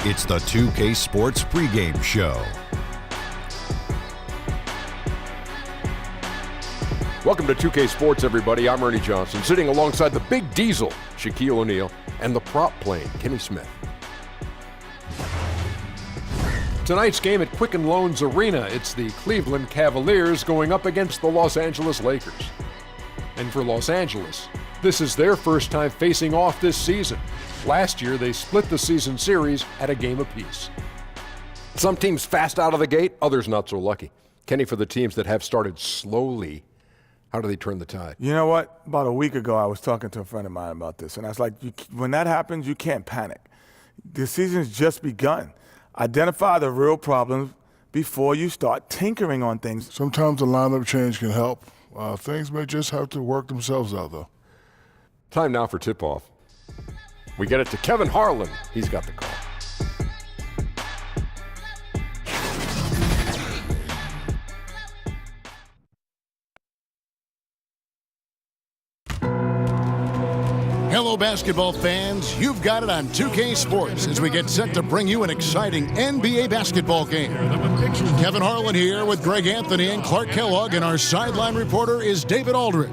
It's the 2K Sports Pregame Show. Welcome to 2K Sports, everybody. I'm Ernie Johnson, sitting alongside the Big Diesel, Shaquille O'Neal, and the prop plane, Kenny Smith. Tonight's game at Quicken Loans Arena, it's the Cleveland Cavaliers going up against the Los Angeles Lakers. And for Los Angeles, this is their first time facing off this season. Last year, they split the season series at a game apiece. Some teams fast out of the gate, others not so lucky. Kenny, for the teams that have started slowly, how do they turn the tide? You know what? About a week ago, I was talking to a friend of mine about this, and I was like, when that happens, you can't panic. The season's just begun. Identify the real problems before you start tinkering on things. Sometimes a lineup change can help. Things may just have to work themselves out, though. Time now for tip-off. We get it to Kevin Harlan. He's got the call. Hello, basketball fans. You've got it on 2K Sports as we get set to bring you an exciting NBA basketball game. Kevin Harlan here with Greg Anthony and Clark Kellogg, and our sideline reporter is David Aldridge.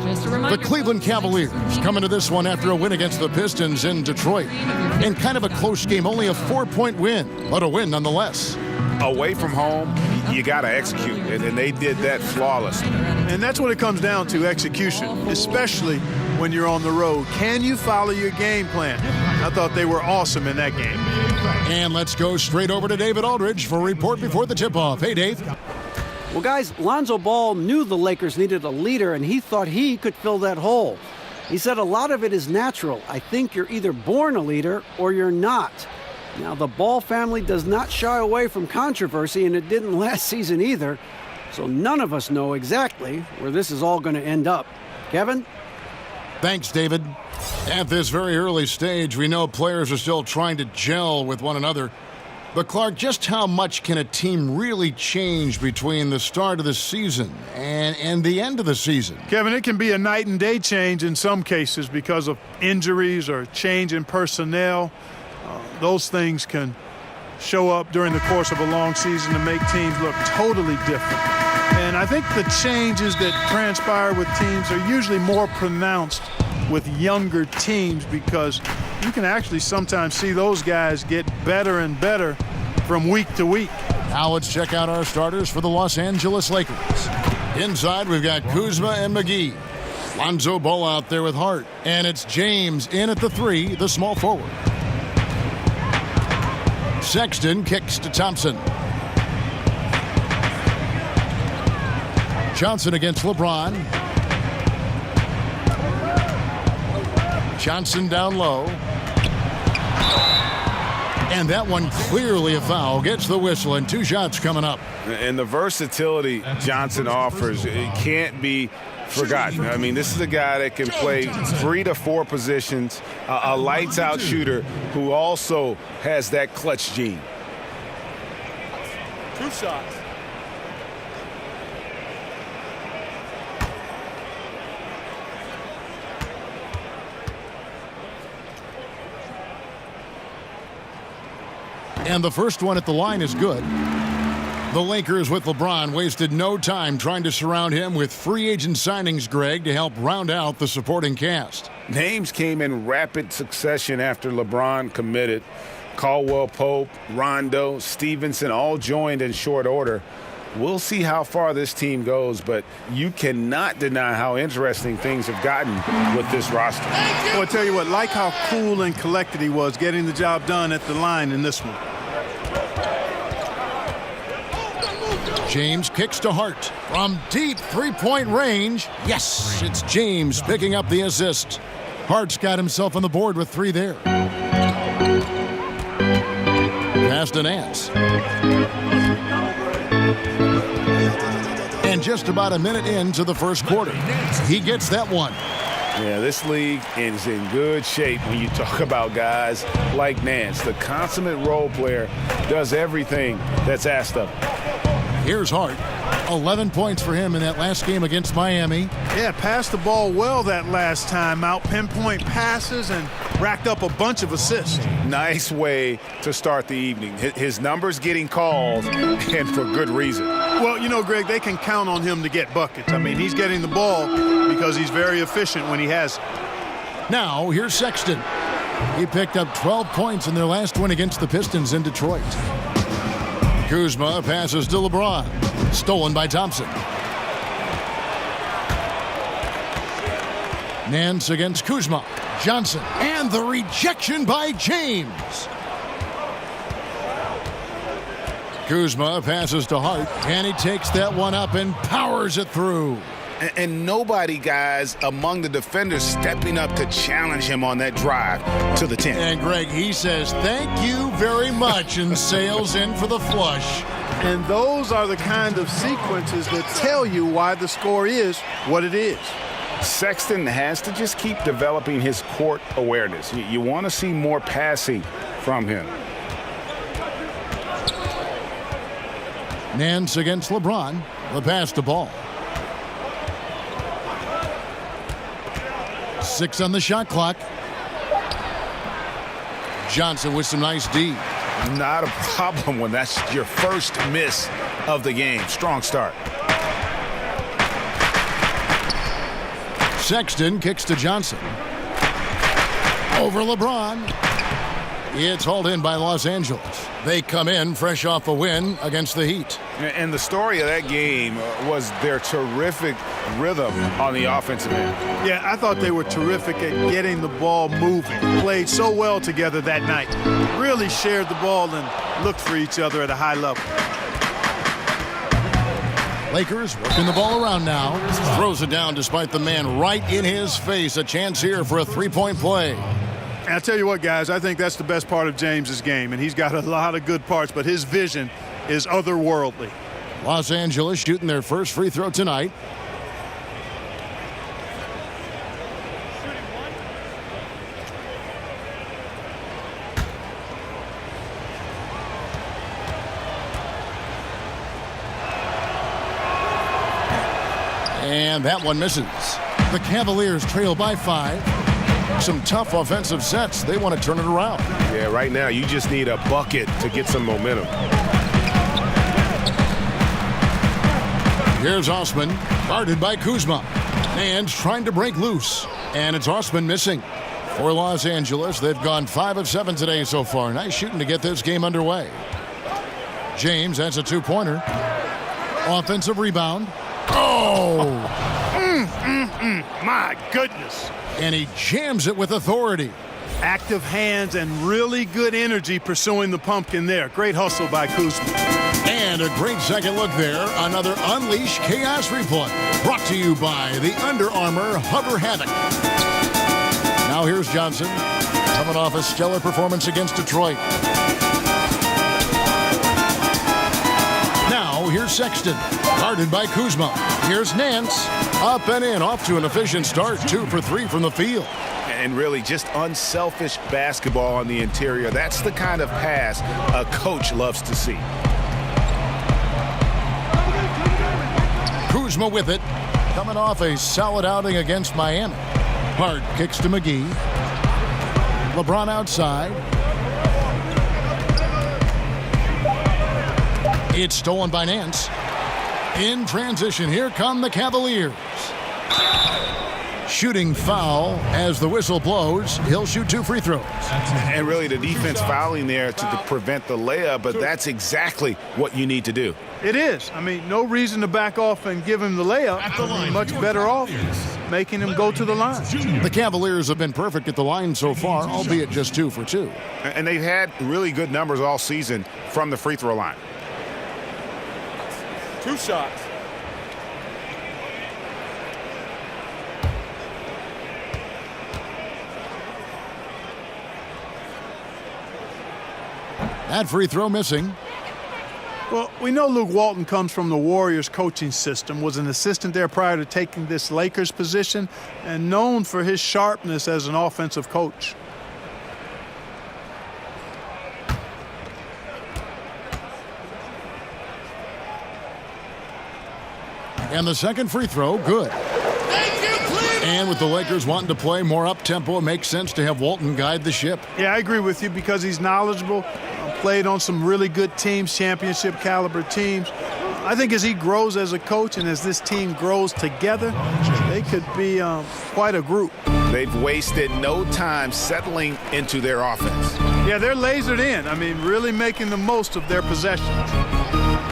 The Cleveland Cavaliers coming to this one after a win against the Pistons in Detroit. In kind of a close game, only a 4-point win, but a win nonetheless. Away from home, you got to execute, and they did that flawlessly. And that's what it comes down to, execution, especially when you're on the road. Can you follow your game plan? I thought they were awesome in that game. And let's go straight over to David Aldridge for a report before the tip-off. Hey, Dave. Well, guys, Lonzo Ball knew the Lakers needed a leader, and he thought he could fill that hole. He said a lot of it is natural. I think you're either born a leader or you're not. Now, the Ball family does not shy away from controversy, and it didn't last season either. So none of us know exactly where this is all going to end up. Kevin? Thanks, David. At this very early stage, we know players are still trying to gel with one another. But, Clark, just how much can a team really change between the start of the season and the end of the season? Kevin, it can be a night and day change in some cases because of injuries or change in personnel. Those things can show up during the course of a long season to make teams look totally different. And I think the changes that transpire with teams are usually more pronounced with younger teams because you can actually sometimes see those guys get better and better from week to week. Now let's check out our starters for the Los Angeles Lakers. Inside, we've got Kuzma and McGee. Lonzo Ball out there with Hart. And it's James in at the 3, the small forward. Sexton kicks to Thompson. Johnson against LeBron. Johnson down low. And that one clearly a foul. Gets the whistle, and 2 shots coming up. And the versatility Johnson offers, it can't be forgotten. I mean, this is a guy that can play 3 to 4 positions, a lights-out shooter who also has that clutch gene. 2 shots. And the first one at the line is good. The Lakers with LeBron wasted no time trying to surround him with free agent signings, Greg, to help round out the supporting cast. Names came in rapid succession after LeBron committed. Caldwell Pope, Rondo, Stevenson all joined in short order. We'll see how far this team goes, but you cannot deny how interesting things have gotten with this roster. Well, I tell you what, like how cool and collected he was getting the job done at the line in this one. James kicks to Hart from deep three-point range. Yes, it's James picking up the assist. Hart's got himself on the board with 3 there. Pass to Nance. And just about a minute into the first quarter, he gets that one. Yeah, this league is in good shape when you talk about guys like Nance. The consummate role player does everything that's asked of him. Here's Hart. 11 points for him in that last game against Miami. Yeah, passed the ball well that last time out. Pinpoint passes and racked up a bunch of assists. Nice way to start the evening. His numbers getting called, and for good reason. Well, you know, Greg, they can count on him to get buckets. I mean, he's getting the ball because he's very efficient when he has it. Now, here's Sexton. He picked up 12 points in their last win against the Pistons in Detroit. Kuzma passes to LeBron. Stolen by Thompson. Nance against Kuzma. Johnson. And the rejection by James. Kuzma passes to Hart. And he takes that one up and powers it through. And nobody, guys, among the defenders stepping up to challenge him on that drive to the 10. And Greg, he says, thank you very much, and sails in for the flush. And those are the kind of sequences that tell you why the score is what it is. Sexton has to just keep developing his court awareness. You want to see more passing from him. Nance against LeBron. The pass to Ball. 6 on the shot clock. Johnson with some nice D. Not a problem when that's your first miss of the game. Strong start. Sexton kicks to Johnson. Over LeBron. It's hauled in by Los Angeles. They come in fresh off a win against the Heat. And the story of that game was their terrific rhythm on the offensive end. Yeah, I thought they were terrific at getting the ball moving. Played so well together that night. Really shared the ball and looked for each other at a high level. Lakers working the ball around now. Throws it down despite the man right in his face. A chance here for a three-point play. And I'll tell you what, guys, I think that's the best part of James's game. And he's got a lot of good parts, but his vision is otherworldly. Los Angeles shooting their first free throw tonight. And that one misses. The Cavaliers trail by 5. Some tough offensive sets. They want to turn it around. Yeah, right now you just need a bucket to get some momentum. Here's Osman, guarded by Kuzma. And trying to break loose. And it's Osman missing. For Los Angeles, they've gone 5 of 7 today so far. Nice shooting to get this game underway. James has a two-pointer. Offensive rebound. Oh! My goodness. And he jams it with authority. Active hands and really good energy pursuing the pumpkin there. Great hustle by Kuzma. And a great second look there. Another Unleash Chaos replay. Brought to you by the Under Armour Hover Havoc. Now here's Johnson. Coming off a stellar performance against Detroit. Now here's Sexton. Guarded by Kuzma. Here's Nance. Up and in. Off to an efficient start. 2 for 3 from the field. And really just unselfish basketball on the interior. That's the kind of pass a coach loves to see. Kuzma with it. Coming off a solid outing against Miami. Hart kicks to McGee. LeBron outside. It's stolen by Nance. In transition, here come the Cavaliers. Shooting foul as the whistle blows. He'll shoot 2 free throws. And really the defense fouling there to prevent the layup, but that's exactly what you need to do. It is. I mean, no reason to back off and give him the layup. Much better off making him go to the line. The Cavaliers have been perfect at the line so far, albeit just 2 for 2. And they've had really good numbers all season from the free throw line. 2 shots. That free throw missing. Well, we know Luke Walton comes from the Warriors coaching system, was an assistant there prior to taking this Lakers position, and known for his sharpness as an offensive coach. And the second free throw, good. And with the Lakers wanting to play more up-tempo, it makes sense to have Walton guide the ship. Yeah, I agree with you because he's knowledgeable, played on some really good teams, championship caliber teams. I think as he grows as a coach and as this team grows together, they could be quite a group. They've wasted no time settling into their offense. Yeah, they're lasered in. I mean, really making the most of their possessions.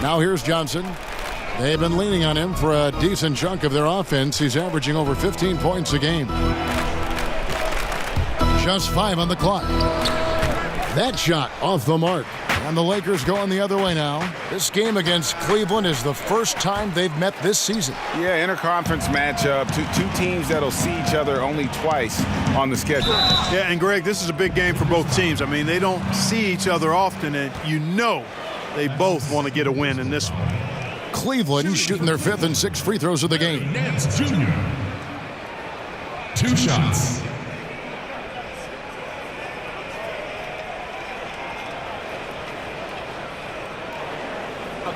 Now here's Johnson. They've been leaning on him for a decent chunk of their offense. He's averaging over 15 points a game. Just 5 on the clock. That shot off the mark. And the Lakers going the other way now. This game against Cleveland is the first time they've met this season. Yeah, interconference matchup. Two teams that'll see each other only twice on the schedule. Yeah, and Greg, this is a big game for both teams. I mean, they don't see each other often, and you know they both want to get a win in this one. Cleveland shooting their 5th and 6th free throws of the game. Nance Jr. 2 shots.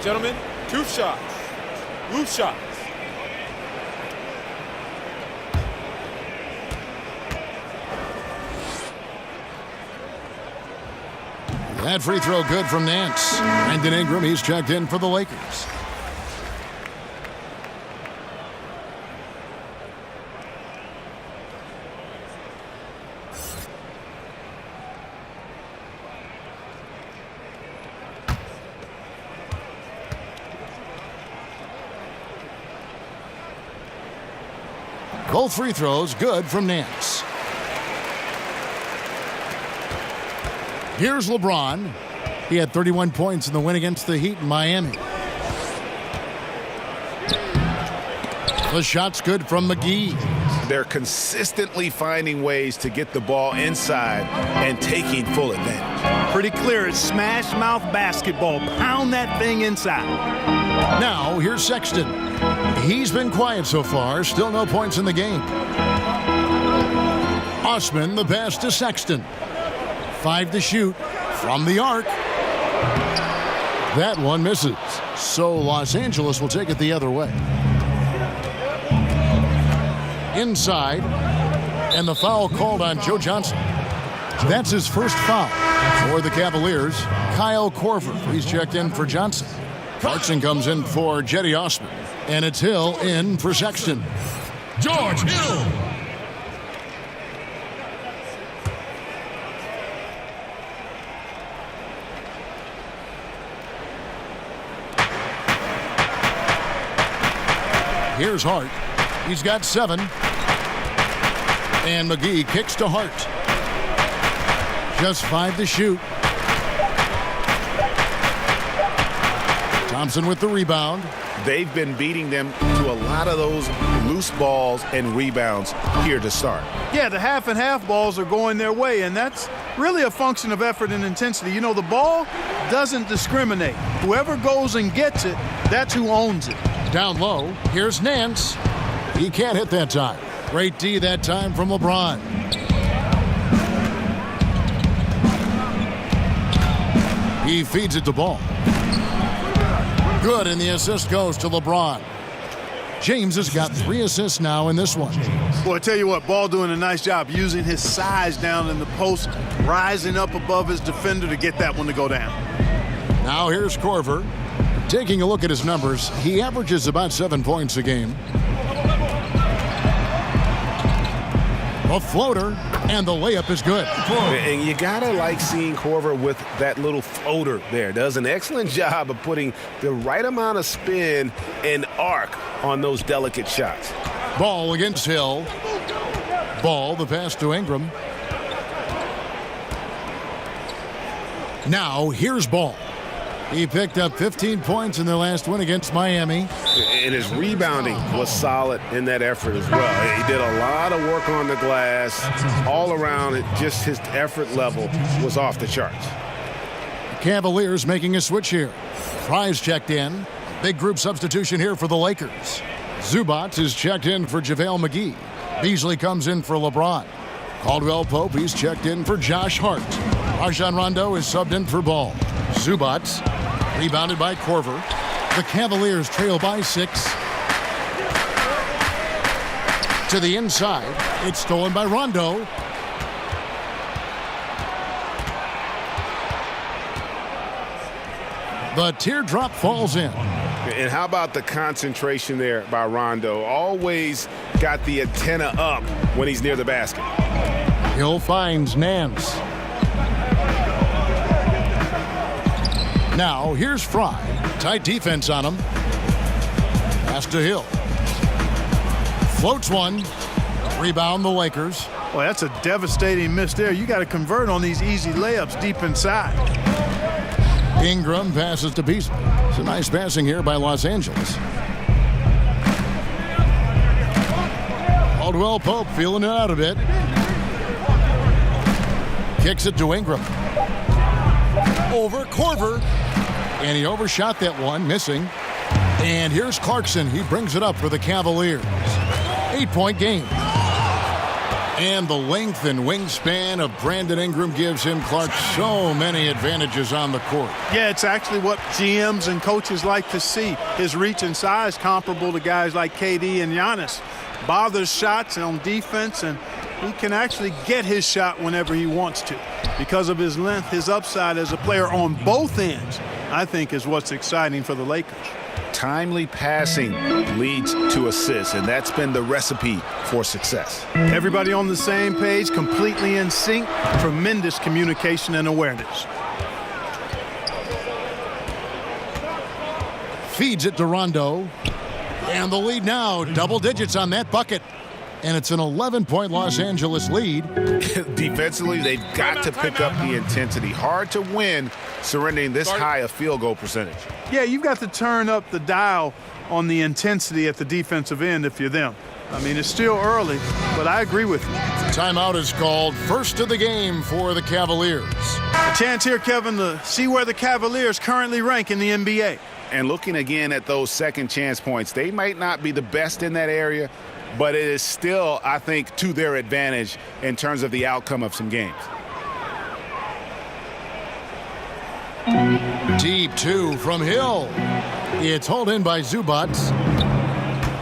Gentlemen, 2 shots. Loose shots. That free throw good from Nance. Brandon Ingram, he's checked in for the Lakers. Both free throws good from Nance. Here's LeBron. He had 31 points in the win against the Heat in Miami. The shot's good from McGee. They're consistently finding ways to get the ball inside and taking full advantage. Pretty clear. It's smash mouth basketball. Pound that thing inside. Now, here's Sexton. He's been quiet so far. Still no points in the game. Osman, the pass to Sexton. 5 to shoot from the arc. That one misses. So Los Angeles will take it the other way. Inside. And the foul called on Joe Johnson. That's his first foul for the Cavaliers. Kyle Korver, he's checked in for Johnson. Clarkson comes in for Jetty Osman. And it's Hill in for Sexton. George Hill. Here's Hart. He's got 7. And McGee kicks to Hart. Just 5 to shoot. Thompson with the rebound. They've been beating them to a lot of those loose balls and rebounds here to start. Yeah, the half and half balls are going their way, and that's really a function of effort and intensity. You know, the ball doesn't discriminate. Whoever goes and gets it, that's who owns it. Down low, here's Nance. He can't hit that time. Great D that time from LeBron. He feeds it to Ball. Good, and the assist goes to LeBron. James has got 3 assists now in this one. Boy, I tell you what, Ball doing a nice job using his size down in the post, rising up above his defender to get that one to go down. Now here's Korver. Taking a look at his numbers, he averages about 7 points a game. A floater, and the layup is good. And you gotta like seeing Korver with that little floater there. Does an excellent job of putting the right amount of spin and arc on those delicate shots. Ball against Hill. Ball, the pass to Ingram. Now here's Ball. He picked up 15 points in their last win against Miami. And his rebounding was solid in that effort as well. He did a lot of work on the glass. All around it, just his effort level was off the charts. Cavaliers making a switch here. Fry's checked in. Big group substitution here for the Lakers. Zubac is checked in for JaVale McGee. Beasley comes in for LeBron. Caldwell Pope, he's checked in for Josh Hart. Rajon Rondo is subbed in for Ball. Zubac, rebounded by Korver. The Cavaliers trail by 6. to the inside. It's stolen by Rondo. The teardrop falls in. And how about the concentration there by Rondo? Always got the antenna up when he's near the basket. Hill finds Nance. Now here's Fry. Tight defense on him. Pass to Hill. Floats one. Rebound the Lakers. Well, that's a devastating miss there. You got to convert on these easy layups deep inside. Ingram passes to Beasley. It's a nice passing here by Los Angeles. Caldwell Pope feeling it out a bit. Kicks it to Ingram. Over Korver. And he overshot that one, missing. And here's Clarkson. He brings it up for the Cavaliers. 8-point game. And the length and wingspan of Brandon Ingram gives him, Clark, so many advantages on the court. Yeah, it's actually what GMs and coaches like to see. His reach and size comparable to guys like KD and Giannis. Bothers shots on defense, and he can actually get his shot whenever he wants to. Because of his length, his upside as a player on both ends, I think, is what's exciting for the Lakers. Timely passing leads to assists, and that's been the recipe for success. Everybody on the same page, completely in sync, tremendous communication and awareness. Feeds it to Rondo. And the lead now, double digits on that bucket. And it's an 11-point Los Angeles lead. Defensively, they've got to pick up the intensity. Hard to win surrendering this high a field goal percentage. Yeah, you've got to turn up the dial on the intensity at the defensive end if you're them. I mean, it's still early, but I agree with you. Timeout is called. First of the game for the Cavaliers. A chance here, Kevin, to see where the Cavaliers currently rank in the NBA. And looking again at those second chance points, they might not be the best in that area, but it is still, I think, to their advantage in terms of the outcome of some games. Deep two from Hill. It's hauled in by Zubac.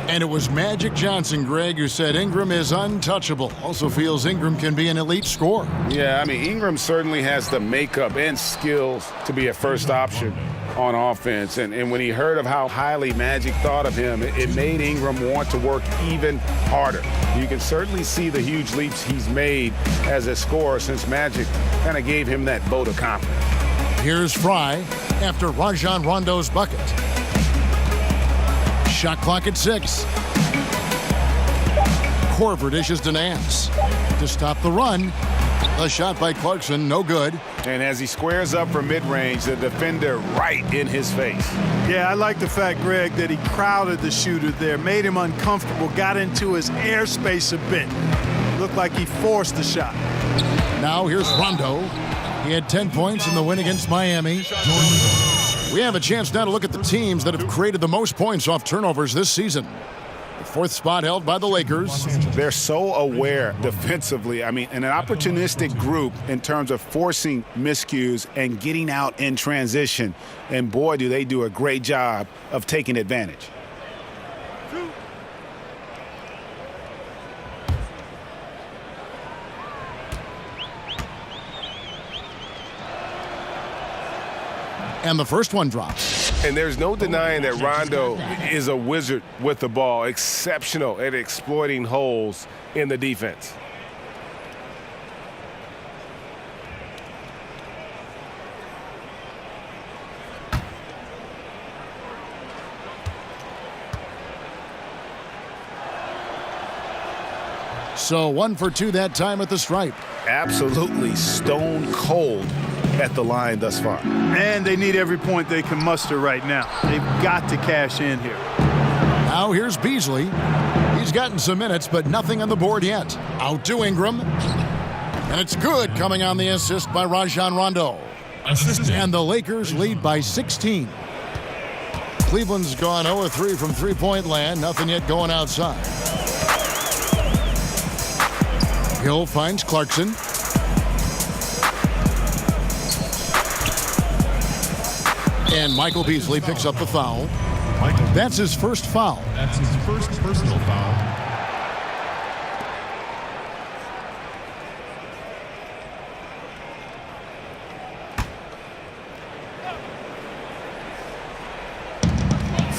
And it was Magic Johnson, Greg, who said Ingram is untouchable. Also feels Ingram can be an elite scorer. Yeah, I mean, Ingram certainly has the makeup and skills to be a first option on offense. And when he heard of how highly Magic thought of him, it made Ingram want to work even harder. You can certainly see the huge leaps he's made as a scorer since Magic kind of gave him that vote of confidence. Here's Fry after Rajon Rondo's bucket. Shot clock at 6. Korver dishes to Nance to stop the run. A shot by Clarkson, no good. And as he squares up for mid-range, the defender right in his face. Yeah, I like the fact, Greg, that he crowded the shooter there, made him uncomfortable, got into his airspace a bit. Looked like he forced the shot. Now here's Rondo. He had 10 points in the win against Miami. We have a chance now to look at the teams that have created the most points off turnovers this season. The fourth spot held by the Lakers. They're so aware defensively. I mean, an opportunistic group in terms of forcing miscues and getting out in transition. And boy, do they do a great job of taking advantage. And the first one drops. And there's no denying that Rondo is a wizard with the ball, exceptional at exploiting holes in the defense. So 1 for 2 that time at the stripe. Absolutely stone cold at the line thus far. And they need every point they can muster right now. They've got to cash in here. Now here's Beasley. He's gotten some minutes, but nothing on the board yet. Out to Ingram. And it's good, coming on the assist by Rajon Rondo. And the Lakers lead by 16. Cleveland's gone 0-3 from three-point land. Nothing yet going outside. Hill finds Clarkson. And Michael Beasley picks up the foul. That's his first foul. That's his first personal foul.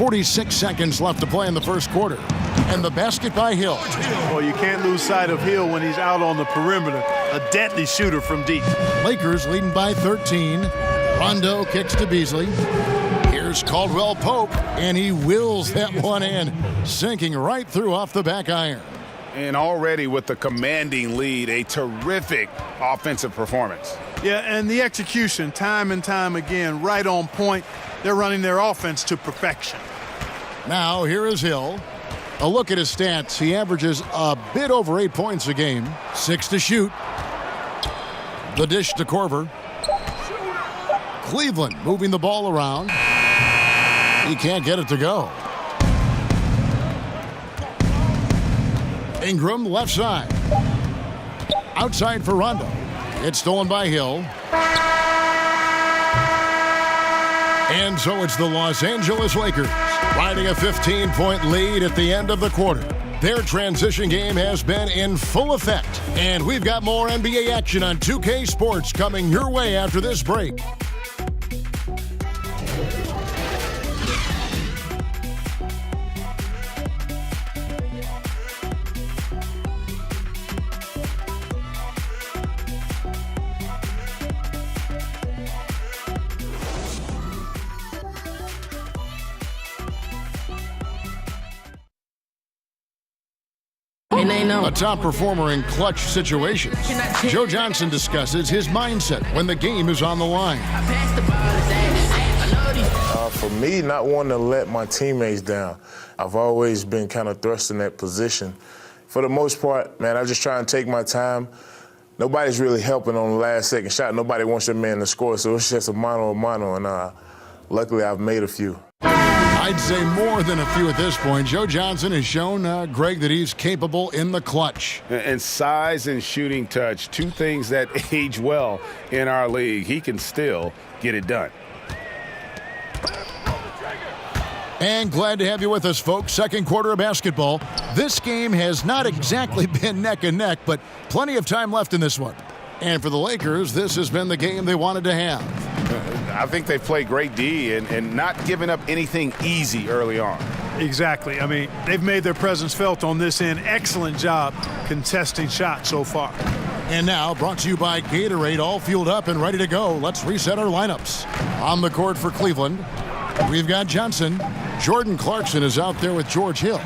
46 seconds left to play in the first quarter. And the basket by Hill. Well, you can't lose sight of Hill when he's out on the perimeter. A deadly shooter from deep. Lakers leading by 13. Rondo kicks to Beasley. Here's Caldwell Pope, and he wills that one in, sinking right through off the back iron. And already with the commanding lead, a terrific offensive performance. Yeah, and the execution, time and time again, right on point. They're running their offense to perfection. Now, here is Hill. A look at his stats. He averages a bit over 8 points a game. 6 to shoot. The dish to Korver. Cleveland moving the ball around. He can't get it to go. Ingram left side. Outside for Rondo. It's stolen by Hill. And so it's the Los Angeles Lakers riding a 15-point lead at the end of the quarter. Their transition game has been in full effect. And we've got more NBA action on 2K Sports coming your way after this break. A top performer in clutch situations. Joe Johnson discusses his mindset when the game is on the line. For me, not wanting to let my teammates down. I've always been kind of thrust in that position. For the most part, man, I just try and take my time. Nobody's really helping on the last second shot. Nobody wants their man to score, so it's just a mano a mano, and luckily I've made a few. I'd say more than a few at this point. Joe Johnson has shown, Greg, that he's capable in the clutch. And size and shooting touch, two things that age well in our league. He can still get it done. And glad to have you with us, folks. Second quarter of basketball. This game has not exactly been neck and neck, but plenty of time left in this one. And for the Lakers, this has been the game they wanted to have. I think they played great D and not giving up anything easy early on. Exactly. I mean, they've made their presence felt on this end. Excellent job contesting shots so far. And now, brought to you by Gatorade, all fueled up and ready to go. Let's reset our lineups. On the court for Cleveland, we've got Johnson. Jordan Clarkson is out there with George Hill.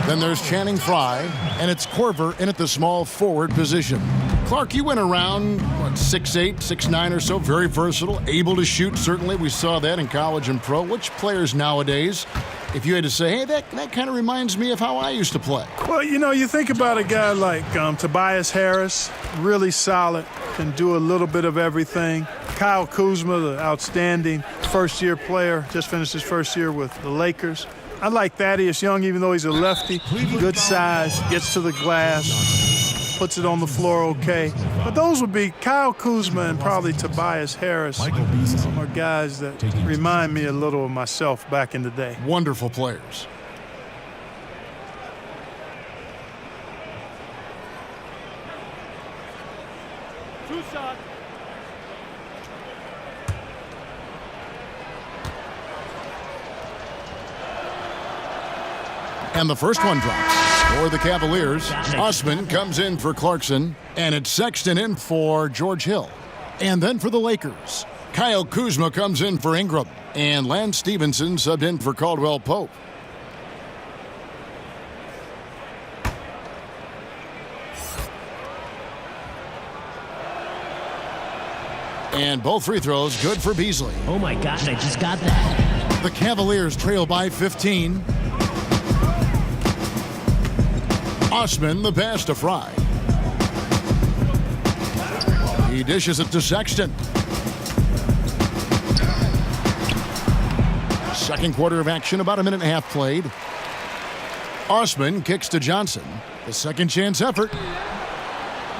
Then there's Channing Frye, and it's Korver in at the small forward position. Clark, you went around, 6'8", 6'9" or so, very versatile, able to shoot. Certainly, we saw that in college and pro. Which players nowadays, if you had to say, hey, that kind of reminds me of how I used to play? Well, you think about a guy like Tobias Harris, really solid, can do a little bit of everything. Kyle Kuzma, the outstanding first-year player, just finished his first year with the Lakers. I like Thaddeus Young, even though he's a lefty. Good size, gets to the glass, puts it on the floor okay. But those would be Kyle Kuzma and probably Tobias Harris are guys that remind me a little of myself back in the day. Wonderful players. Two shots. And the first one drops for the Cavaliers. Osman comes in for Clarkson, and it's Sexton in for George Hill. And then for the Lakers, Kyle Kuzma comes in for Ingram, and Lance Stevenson subbed in for Caldwell Pope. And both free throws good for Beasley. Oh my gosh, I just got that. The Cavaliers trail by 15. Osman, the pass to Frye. He dishes it to Sexton. Second quarter of action, about a minute and a half played. Osman kicks to Johnson. The second chance effort.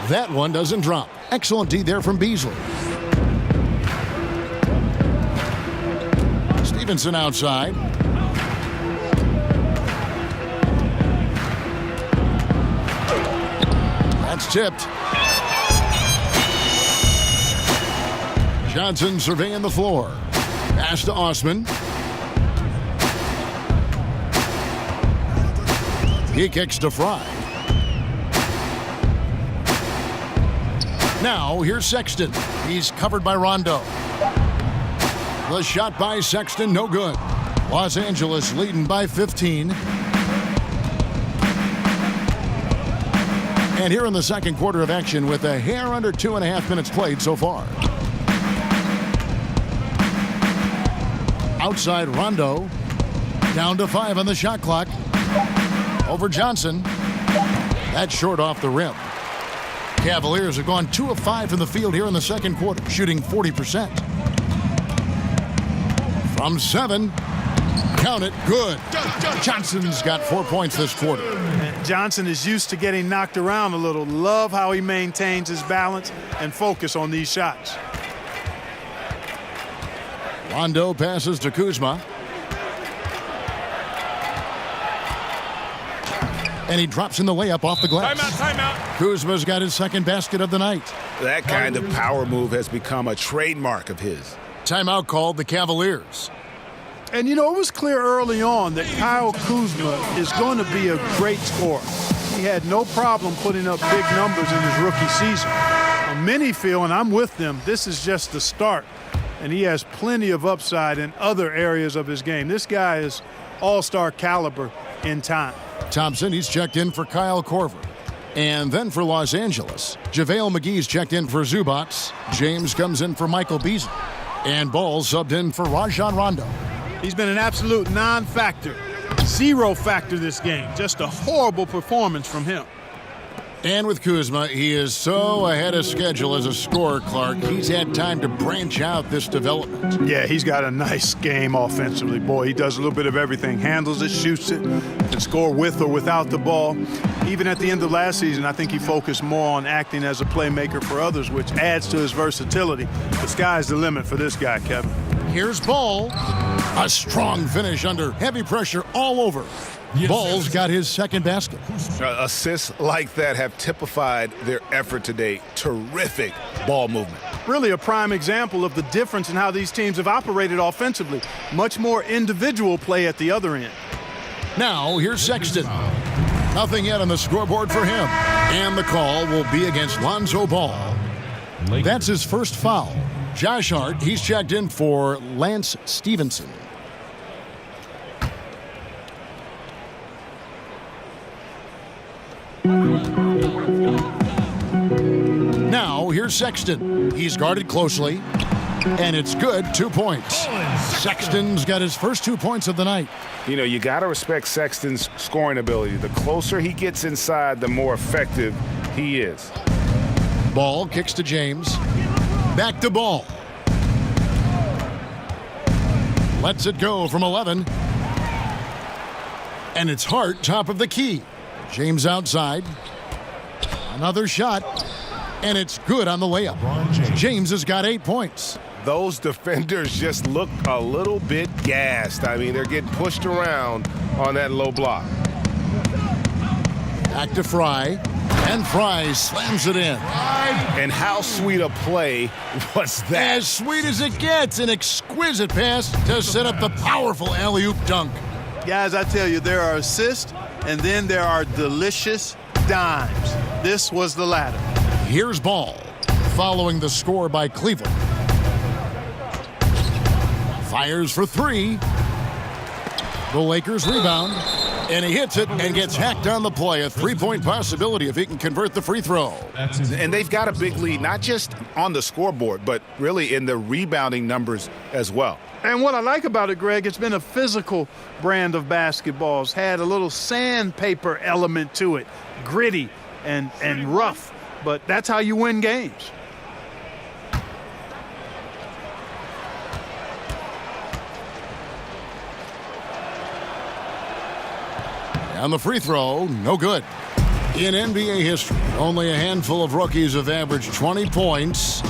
That one doesn't drop. Excellent D there from Beasley. Stevenson outside. That's tipped. Johnson surveying the floor. Pass to Osman. He kicks to Fry. Now, here's Sexton. He's covered by Rondo. The shot by Sexton, no good. Los Angeles leading by 15. And here in the second quarter of action with a hair under 2.5 minutes played so far. Outside Rondo. Down to 5 on the shot clock. Over Johnson. That's short off the rim. Cavaliers have gone 2 of 5 from the field here in the second quarter, shooting 40%. From 7, count it, good. Johnson's got 4 points this quarter. Johnson is used to getting knocked around a little. Love how he maintains his balance and focus on these shots. Rondo passes to Kuzma. And he drops in the layup off the glass. Timeout. Kuzma's got his second basket of the night. That kind of power move has become a trademark of his. Timeout called the Cavaliers. And, you know, it was clear early on that Kyle Kuzma is going to be a great scorer. He had no problem putting up big numbers in his rookie season. Many feel, and I'm with them, this is just the start. And he has plenty of upside in other areas of his game. This guy is all-star caliber in time. Thompson, he's checked in for Kyle Korver. And then for Los Angeles, JaVale McGee's checked in for Zubats. James comes in for Michael Beasley. And Ball subbed in for Rajon Rondo. He's been an absolute non-factor. Zero factor this game. Just a horrible performance from him. And with Kuzma, he is so ahead of schedule as a scorer, Clark. He's had time to branch out this development. Yeah, he's got a nice game offensively. Boy, he does a little bit of everything. Handles it, shoots it, can score with or without the ball. Even at the end of last season, I think he focused more on acting as a playmaker for others, which adds to his versatility. The sky's the limit for this guy, Kevin. Here's Ball. A strong finish under heavy pressure all over. Ball's got his second basket. Assists like that have typified their effort today. Terrific ball movement. Really a prime example of the difference in how these teams have operated offensively. Much more individual play at the other end. Now, here's Sexton. Nothing yet on the scoreboard for him. And the call will be against Lonzo Ball. That's his first foul. Josh Hart, he's checked in for Lance Stevenson. Now, here's Sexton. He's guarded closely, and it's good, 2 points. Sexton's got his first 2 points of the night. You know, you got to respect Sexton's scoring ability. The closer he gets inside, the more effective he is. Ball kicks to James. Back to Ball. Lets it go from 11. And it's Hart, top of the key. James outside. Another shot. And it's good on the layup. James has got 8 points. Those defenders just look a little bit gassed. I mean, they're getting pushed around on that low block. Back to Fry. And Fry slams it in. And how sweet a play was that? As sweet as it gets. An exquisite pass to set up the powerful alley-oop dunk. Guys, I tell you, there are assists, and then there are delicious dimes. This was the latter. Here's Ball, following the score by Cleveland. Fires for 3. The Lakers rebound, and he hits it and gets hacked on the play. A 3-point possibility if he can convert the free throw. And they've got a big lead, not just on the scoreboard, but really in the rebounding numbers as well. And what I like about it, Greg, it's been a physical brand of basketball. It's had a little sandpaper element to it, gritty and rough. But that's how you win games. And the free throw, no good. In NBA history, only a handful of rookies have averaged 20 points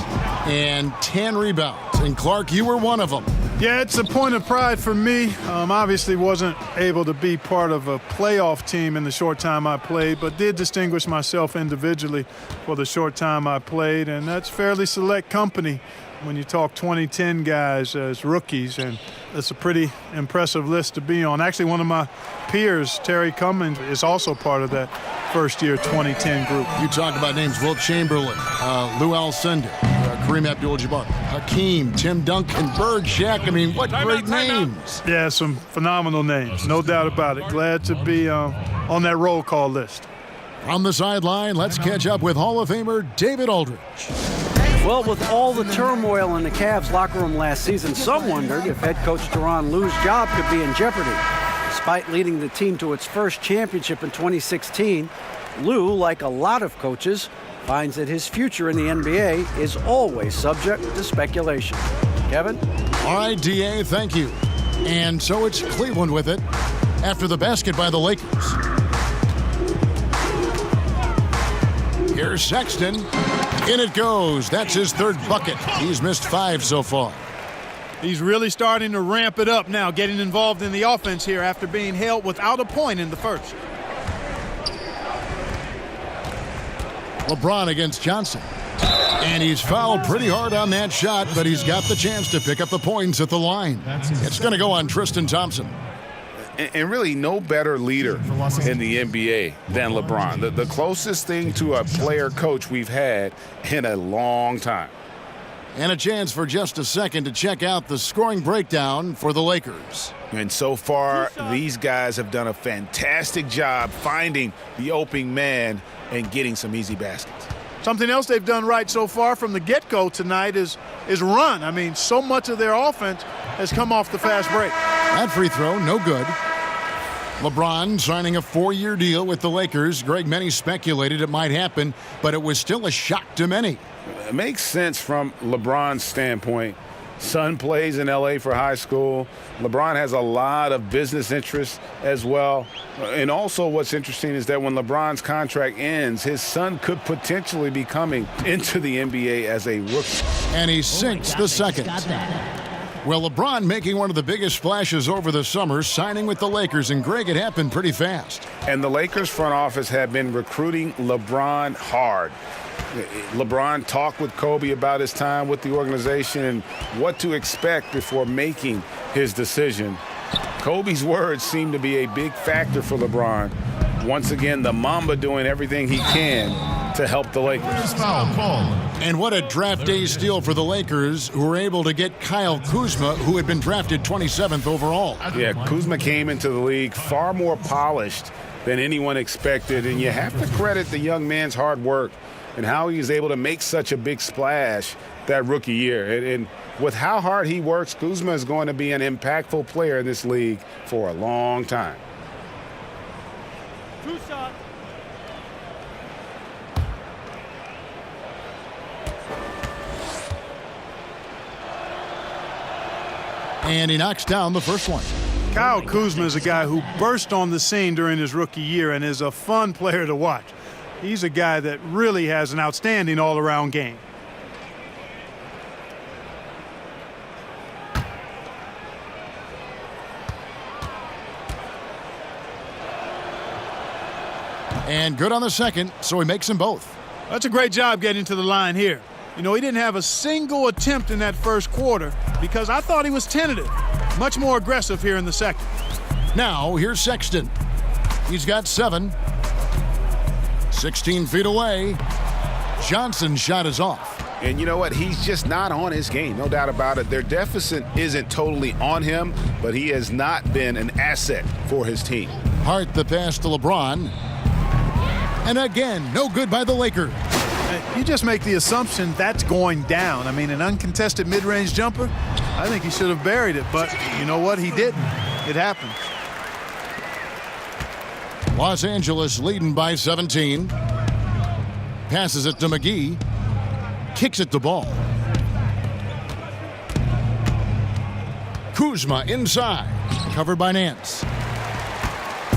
and 10 rebounds. And Clark, you were one of them. Yeah, it's a point of pride for me. Obviously wasn't able to be part of a playoff team in the short time I played, but did distinguish myself individually for the short time I played, and that's fairly select company when you talk 2010 guys as rookies, and it's a pretty impressive list to be on. Actually, one of my peers, Terry Cummins, is also part of that first-year 2010 group. You talk about names: Wilt Chamberlain, Lou Alcindor, Kareem Abdul-Jabbar, Hakeem, Tim Duncan, Bird, Shaq. I mean, what great names. Yeah, some phenomenal names, no doubt about it. Glad to be on that roll call list. From the sideline, let's catch up with Hall of Famer David Aldridge. Well, with all the turmoil in the Cavs locker room last season, some wondered if head coach Tyronn Lue's job could be in jeopardy. Despite leading the team to its first championship in 2016, Lue, like a lot of coaches, finds that his future in the NBA is always subject to speculation. Kevin? All right, DA, thank you. And so it's Cleveland with it after the basket by the Lakers. Here's Sexton. In it goes. That's his third bucket. He's missed 5 so far. He's really starting to ramp it up now, getting involved in the offense here after being held without a point in the first. LeBron against Johnson. And he's fouled pretty hard on that shot, but he's got the chance to pick up the points at the line. It's going to go on Tristan Thompson. And really no better leader in the NBA than LeBron. The closest thing to a player coach we've had in a long time. And a chance for just a second to check out the scoring breakdown for the Lakers. And so far, these guys have done a fantastic job finding the opening man and getting some easy baskets. Something else they've done right so far from the get-go tonight is run. I mean, so much of their offense has come off the fast break. That free throw, no good. LeBron signing a 4-year deal with the Lakers. Greg, many speculated it might happen, but it was still a shock to many. It makes sense from LeBron's standpoint. Son plays in L.A. for high school. LeBron has a lot of business interests as well. And also what's interesting is that when LeBron's contract ends, his son could potentially be coming into the NBA as a rookie. And he sinks the second. Well, LeBron making one of the biggest splashes over the summer, signing with the Lakers. And, Greg, it happened pretty fast. And the Lakers front office have been recruiting LeBron hard. LeBron talked with Kobe about his time with the organization and what to expect before making his decision. Kobe's words seem to be a big factor for LeBron. Once again, the Mamba doing everything he can to help the Lakers. And what a draft day steal for the Lakers, who were able to get Kyle Kuzma, who had been drafted 27th overall. Yeah, Kuzma came into the league far more polished than anyone expected, and you have to credit the young man's hard work and how he was able to make such a big splash that rookie year. And with how hard he works, Kuzma is going to be an impactful player in this league for a long time. 2 shots. And he knocks down the first one. Kyle Kuzma is a guy who burst on the scene during his rookie year and is a fun player to watch. He's a guy that really has an outstanding all-around game. And good on the second, so he makes them both. That's a great job getting to the line here. You know, he didn't have a single attempt in that first quarter because I thought he was tentative. Much more aggressive here in the second. Now, here's Sexton. He's got 7. 16 feet away. Johnson's shot is off. And you know what? He's just not on his game, no doubt about it. Their deficit isn't totally on him, but he has not been an asset for his team. Hart the pass to LeBron. And again, no good by the Lakers. You just make the assumption that's going down. I mean, an uncontested mid-range jumper, I think he should have buried it, but you know what? He didn't. It happened. Los Angeles leading by 17. Passes it to McGee. Kicks it to Ball. Kuzma inside. Covered by Nance.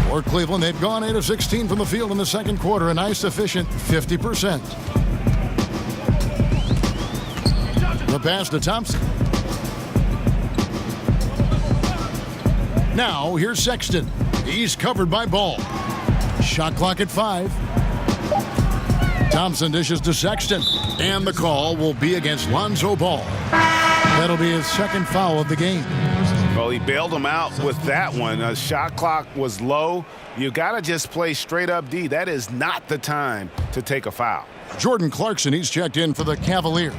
For Cleveland, they've gone 8 of 16 from the field in the second quarter. A nice, efficient 50%. The pass to Thompson. Now, here's Sexton. He's covered by Ball. Shot clock at 5. Thompson dishes to Sexton. And the call will be against Lonzo Ball. That'll be his second foul of the game. Well, he bailed him out with that one. The shot clock was low. You got to just play straight up D. That is not the time to take a foul. Jordan Clarkson, he's checked in for the Cavaliers.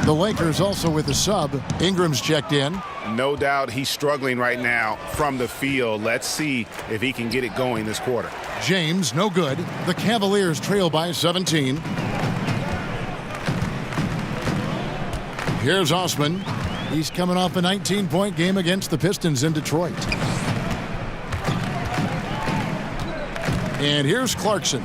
The Lakers also with a sub. Ingram's checked in. No doubt he's struggling right now from the field. Let's see if he can get it going this quarter. James, no good. The Cavaliers trail by 17. Here's Osman. He's coming off a 19-point game against the Pistons in Detroit. And here's Clarkson.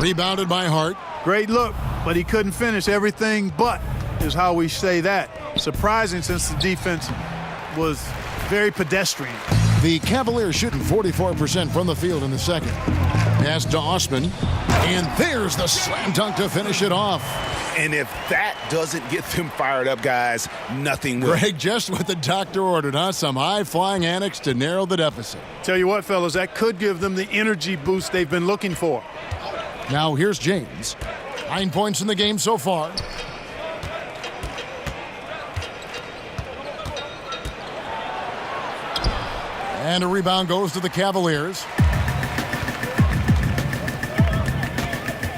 Rebounded by Hart. Great look, but he couldn't finish. Everything but is how we say that. Surprising since the defense was very pedestrian. The Cavaliers shooting 44% from the field in the second. Pass to Osman. And there's the slam dunk to finish it off. And if that doesn't get them fired up, guys, nothing will. Greg, just what the doctor ordered, huh? Some high-flying antics to narrow the deficit. Tell you what, fellas, that could give them the energy boost they've been looking for. Now here's James. 9 points in the game so far. And a rebound goes to the Cavaliers.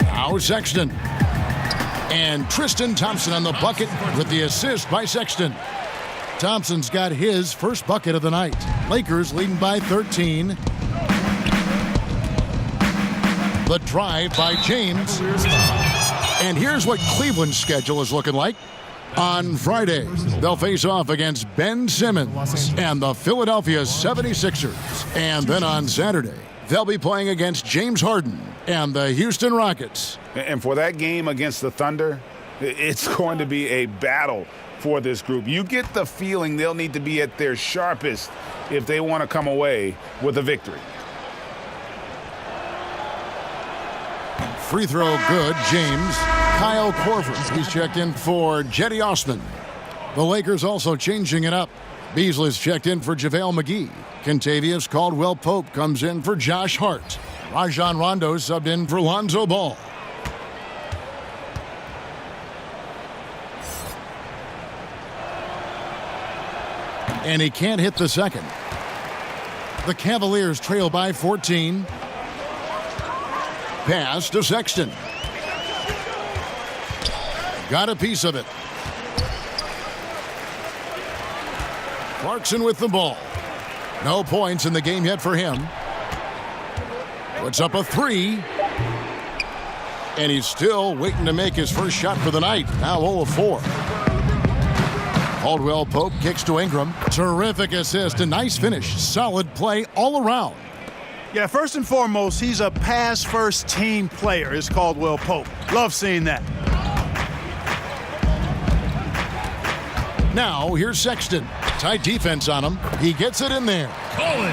Now Sexton. And Tristan Thompson on the bucket with the assist by Sexton. Thompson's got his first bucket of the night. Lakers leading by 13. The drive by James. And here's what Cleveland's schedule is looking like. On Friday, they'll face off against Ben Simmons and the Philadelphia 76ers. And then on Saturday, they'll be playing against James Harden and the Houston Rockets. And for that game against the Thunder, it's going to be a battle for this group. You get the feeling they'll need to be at their sharpest if they want to come away with a victory. Free throw good, James. Kyle Korver, he's checked in for Jetty Osman. The Lakers also changing it up. Beasley's checked in for JaVale McGee. Kentavious Caldwell-Pope comes in for Josh Hart. Rajon Rondo subbed in for Lonzo Ball. And he can't hit the second. The Cavaliers trail by 14. Pass to Sexton. Got a piece of it. Clarkson with the ball. No points in the game yet for him. Puts up a three. And he's still waiting to make his first shot for the night. Now 0 of 4. Caldwell-Pope kicks to Ingram. Terrific assist. A nice finish. Solid play all around. Yeah, first and foremost, he's a pass-first team player, is Caldwell-Pope. Love seeing that. Now, here's Sexton. Tight defense on him. He gets it in there.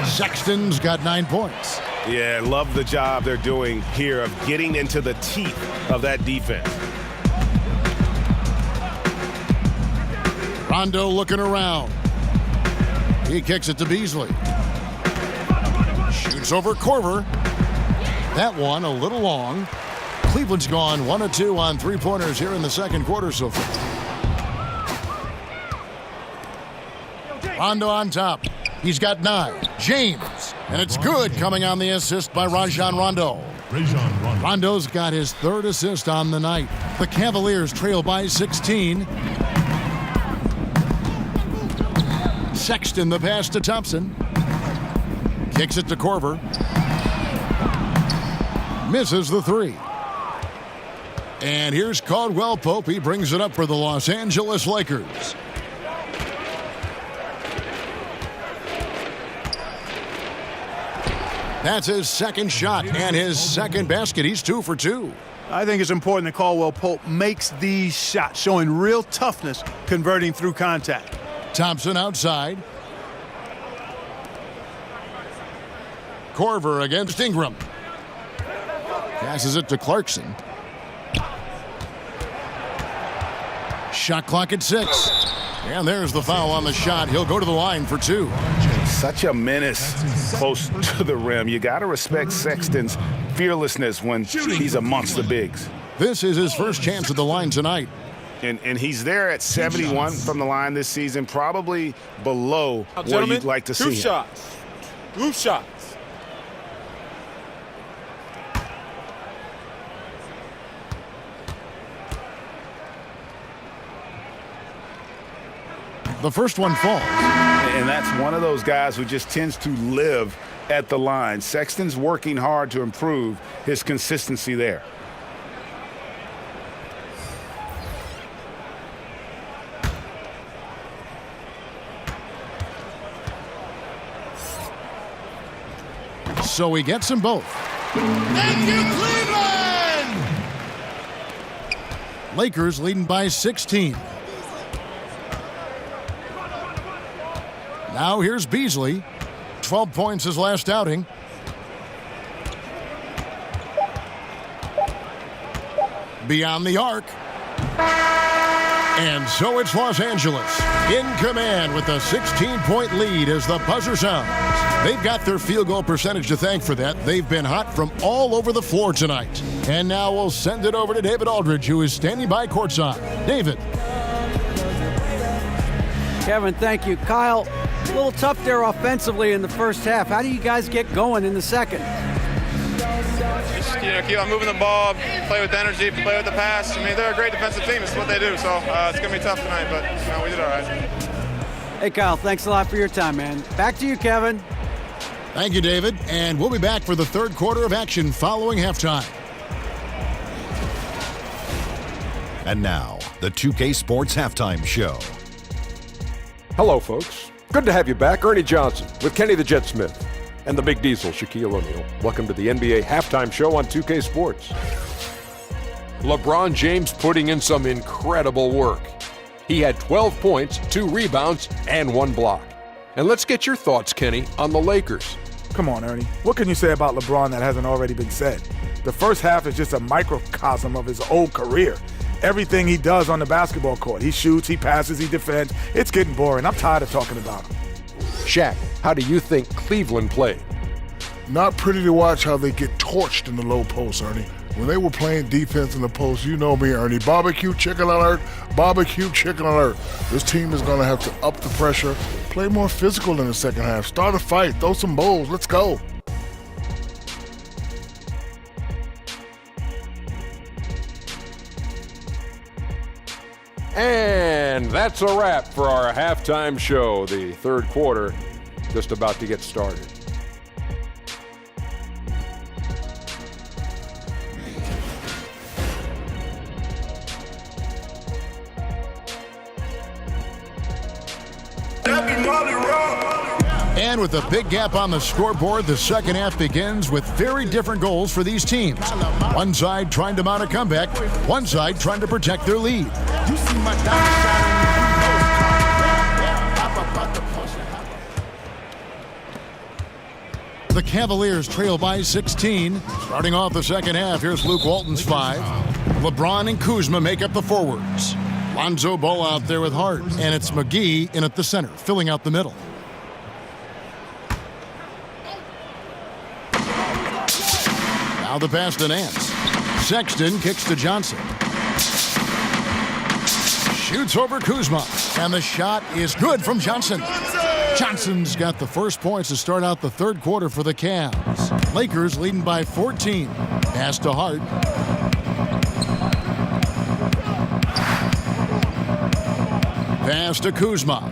Sexton's got 9 points. Yeah, love the job they're doing here of getting into the teeth of that defense. Rondo looking around. He kicks it to Beasley. Shoots over Korver. That one a little long. Cleveland's gone 1 of 2 on three-pointers here in the second quarter so far. Rondo on top. He's got 9. James. And it's good coming on the assist by Rajon Rondo. Rondo's got his 3rd assist on the night. The Cavaliers trail by 16. Sexton the pass to Thompson. Kicks it to Korver. Misses the 3. And here's Caldwell-Pope. He brings it up for the Los Angeles Lakers. That's his second shot and his second basket. He's 2 for 2. I think it's important that Caldwell-Pope makes these shots, showing real toughness, converting through contact. Thompson outside. Korver against Ingram. Passes it to Clarkson. Shot clock at 6. And there's the foul on the shot. He'll go to the line for 2. Such a menace close to the rim. You got to respect Sexton's fearlessness when he's amongst the bigs. This is his first chance at the line tonight. And he's there at 71 from the line this season, probably below where you'd like to see him. Two shots. Two shots. The first one falls. And that's one of those guys who just tends to live at the line. Sexton's working hard to improve his consistency there. So he gets them both. Thank you, Cleveland! Lakers leading by 16. Now here's Beasley. 12 points his last outing. Beyond the arc. And so it's Los Angeles in command with a 16-point lead as the buzzer sounds. They've got their field goal percentage to thank for that. They've been hot from all over the floor tonight. And now we'll send it over to David Aldridge, who is standing by courtside. David. Kevin, thank you. Kyle, a little tough there offensively in the first half. How do you guys get going in the second? Just, keep on moving the ball, play with energy, play with the pass. I mean, they're a great defensive team. It's what they do. So it's going to be tough tonight, but we did all right. Hey, Kyle, thanks a lot for your time, man. Back to you, Kevin. Thank you, David. And we'll be back for the third quarter of action following halftime. And now, the 2K Sports Halftime Show. Hello, folks. Good to have you back. Ernie Johnson with Kenny the Jet Smith and the Big Diesel, Shaquille O'Neal. Welcome to the NBA Halftime Show on 2K Sports. LeBron James putting in some incredible work. He had 12 points, 2 rebounds, and 1 block. And let's get your thoughts, Kenny, on the Lakers. Come on, Ernie. What can you say about LeBron that hasn't already been said? The first half is just a microcosm of his old career. Everything he does on the basketball court. He shoots, he passes, he defends. It's getting boring. I'm tired of talking about him. Shaq, how do you think Cleveland played? Not pretty to watch how they get torched in the low post, Ernie. When they were playing defense in the post, you know me, Ernie. Barbecue chicken alert, barbecue chicken alert. This team is going to have to up the pressure, play more physical in the second half, start a fight, throw some bowls. Let's go. And that's a wrap for our halftime show. The third quarter just about to get started. And with a big gap on the scoreboard, the second half begins with very different goals for these teams. One side trying to mount a comeback, one side trying to protect their lead. You see my diamond The Cavaliers trail by 16. Starting off the second half, here's Luke Walton's 5. LeBron and Kuzma make up the forwards. Lonzo Ball out there with Hart, and it's McGee in at the center, filling out the middle. Now the pass to Nance. Sexton kicks to Johnson. Shoots over Kuzma, and the shot is good from Johnson. Johnson's got the first points to start out the third quarter for the Cavs. Lakers leading by 14. Pass to Hart. Pass to Kuzma.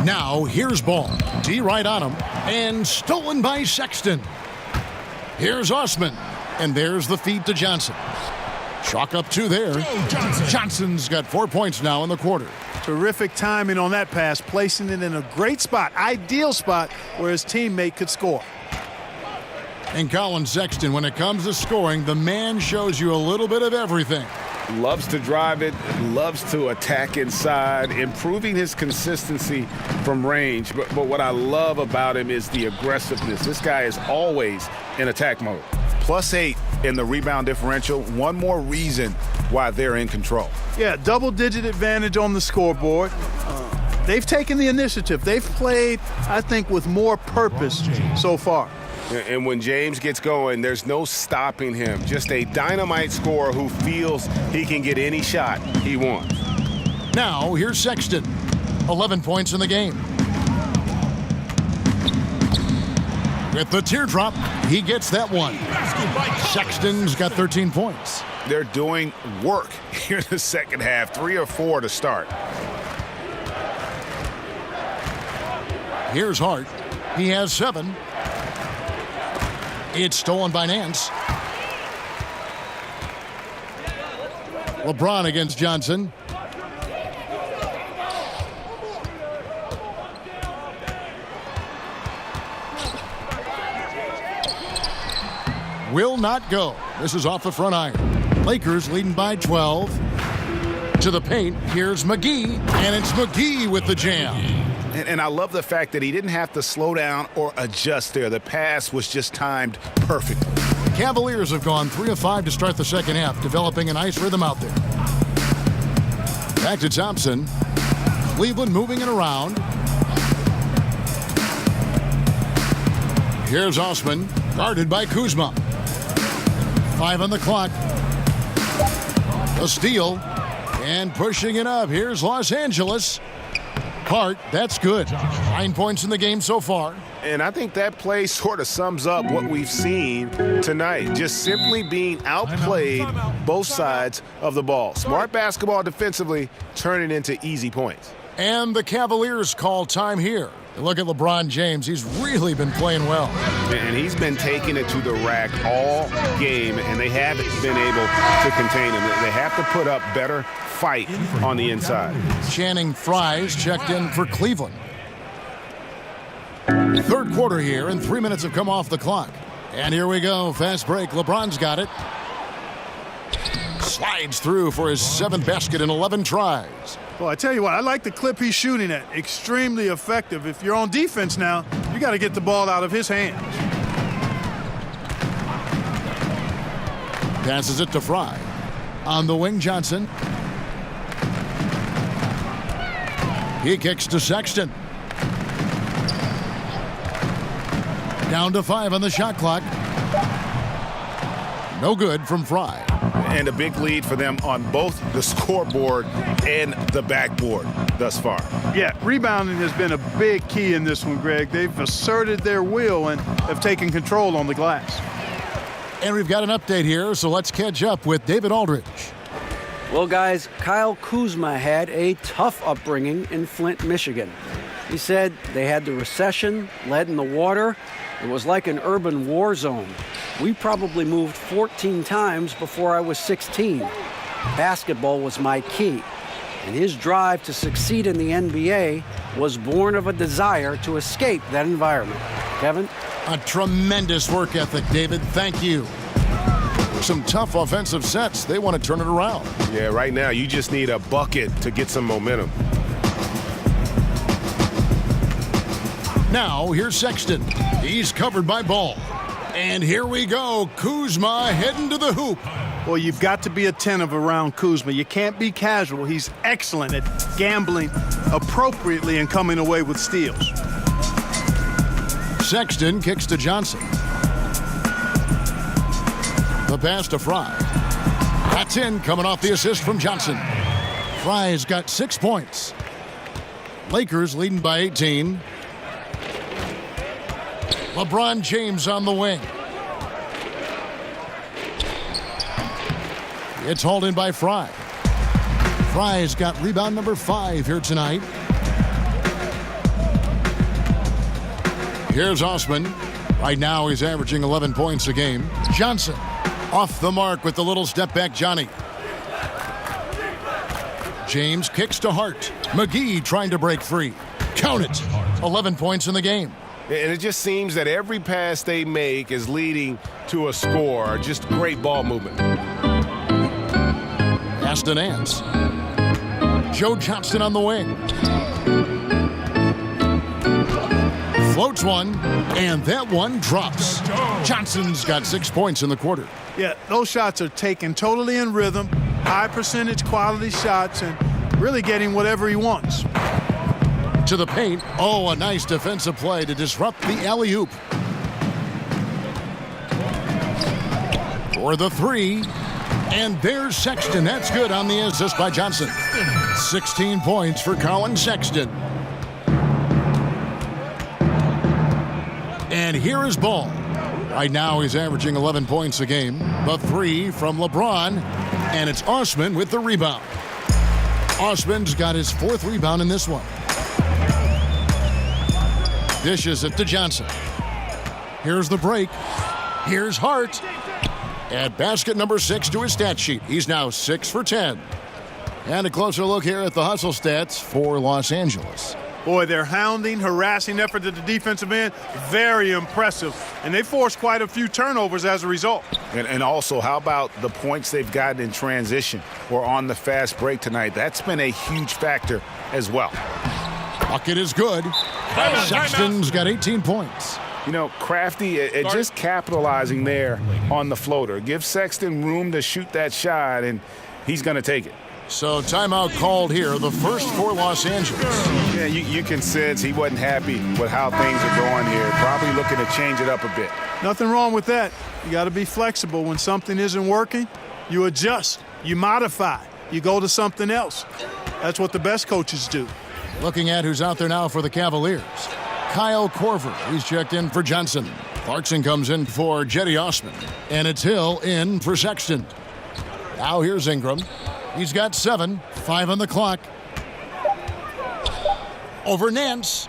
Now here's Ball. D right on him. And stolen by Sexton. Here's Osman. And there's the feed to Johnson. Chalk up 2 there. Johnson's got 4 points now in the quarter. Terrific timing on that pass, placing it in a great spot, ideal spot where his teammate could score. And Colin Sexton, when it comes to scoring, the man shows you a little bit of everything. Loves to drive it, loves to attack inside, improving his consistency from range. But what I love about him is the aggressiveness. This guy is always in attack mode. +8 in the rebound differential. One more reason why they're in control. Yeah, double-digit advantage on the scoreboard. They've taken the initiative. They've played, I think, with more purpose so far. And when James gets going, there's no stopping him. Just a dynamite scorer who feels he can get any shot he wants. Now, here's Sexton. 11 points in the game. With the teardrop, he gets that one. Sexton's got 13 points. They're doing work here in the second half. 3 or 4 to start. Here's Hart. He has 7. It's stolen by Nance. LeBron against Johnson. Will not go. This is off the front iron. Lakers leading by 12. To the paint. Here's McGee. And it's McGee with the jam. And I love the fact that he didn't have to slow down or adjust there. The pass was just timed perfectly. Cavaliers have gone 3 of 5 to start the second half, developing a nice rhythm out there. Back to Thompson. Cleveland moving it around. Here's Osman, guarded by Kuzma. 5 on the clock. A steal. And pushing it up. Here's Los Angeles. Hart, that's good. 9 points in the game so far. And I think that play sort of sums up what we've seen tonight. Just simply being outplayed both sides of the ball. Smart basketball defensively turning into easy points. And the Cavaliers call time here. Look at LeBron James. He's really been playing well. And he's been taking it to the rack all game, and they haven't been able to contain him. They have to put up better fight on the inside. Channing Frye's checked in for Cleveland. Third quarter here, and 3 minutes have come off the clock. And here we go. Fast break. LeBron's got it. Slides through for his 7th basket in 11 tries. Well, I tell you what, I like the clip he's shooting at. Extremely effective. If you're on defense now, you got to get the ball out of his hands. Passes it to Frye. On the wing, Johnson. He kicks to Sexton. Down to 5 on the shot clock. No good from Frye. And a big lead for them on both the scoreboard and the backboard thus far. Yeah, rebounding has been a big key in this one, Greg. They've asserted their will and have taken control on the glass. And we've got an update here, so let's catch up with David Aldridge. Well, guys, Kyle Kuzma had a tough upbringing in Flint, Michigan. He said they had the recession, lead in the water. It was like an urban war zone. We probably moved 14 times before I was 16. Basketball was my key, and his drive to succeed in the NBA was born of a desire to escape that environment. Kevin? A tremendous work ethic, David. Thank you. Some tough offensive sets. They want to turn it around. Yeah, right now you just need a bucket to get some momentum. Now, here's Sexton. He's covered by Ball. And here we go. Kuzma heading to the hoop. Well, you've got to be attentive around Kuzma. You can't be casual. He's excellent at gambling appropriately and coming away with steals. Sexton kicks to Johnson. The pass to Frye. That's in, coming off the assist from Johnson. Frye's got 6 points. Lakers leading by 18. LeBron James on the wing. It's hauled in by Frye. Frye's got rebound number 5 here tonight. Here's Osman. Right now he's averaging 11 points a game. Johnson off the mark with the little step back Johnny. James kicks to Hart. McGee trying to break free. Count it. 11 points in the game. And it just seems that every pass they make is leading to a score. Just great ball movement. Aston Nance. Joe Johnson on the wing. Floats one, and that one drops. Johnson's got 6 points in the quarter. Yeah, those shots are taken totally in rhythm, high percentage quality shots, and really getting whatever he wants. To the paint. Oh, a nice defensive play to disrupt the alley-oop. for the three. And there's Sexton. That's good on the assist by Johnson. 16 points for Colin Sexton. And here is Ball. Right now he's averaging 11 points a game. The three from LeBron. And it's Osman with the rebound. Osman's got his 4th rebound in this one. Dishes it to Johnson. Here's the break. Here's Hart. At basket number 6 to his stat sheet. He's now 6 for 10. And a closer look here at the hustle stats for Los Angeles. Boy, their hounding, harassing effort at the defensive end, very impressive. And they forced quite a few turnovers as a result. And also, how about the points they've gotten in transition or on the fast break tonight? That's been a huge factor as well. Bucket is good. Sexton's got 18 points. You know, Crafty just capitalizing there on the floater. Give Sexton room to shoot that shot, and he's going to take it. So timeout called here, the first for Los Angeles. Yeah, you can sense he wasn't happy with how things are going here. Probably looking to change it up a bit. Nothing wrong with that. You got to be flexible. When something isn't working, you adjust, you modify, you go to something else. That's what the best coaches do. Looking at who's out there now for the Cavaliers. Kyle Korver, he's checked in for Johnson. Clarkson comes in for Jetty Osman. And it's Hill in for Sexton. Now here's Ingram. He's got 7, 5 on the clock. Over Nance.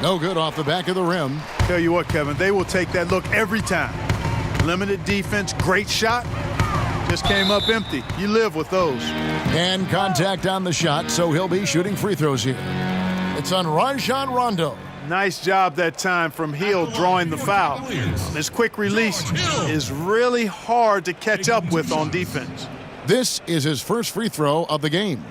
No good off the back of the rim. Tell you what, Kevin, they will take that look every time. Limited defense, great shot. Just came up empty. You live with those. And contact on the shot, so he'll be shooting free throws here. It's on Rajon Rondo. Nice job that time from Hill drawing the foul. This quick release is really hard to catch up with on defense. This is his first free throw of the game.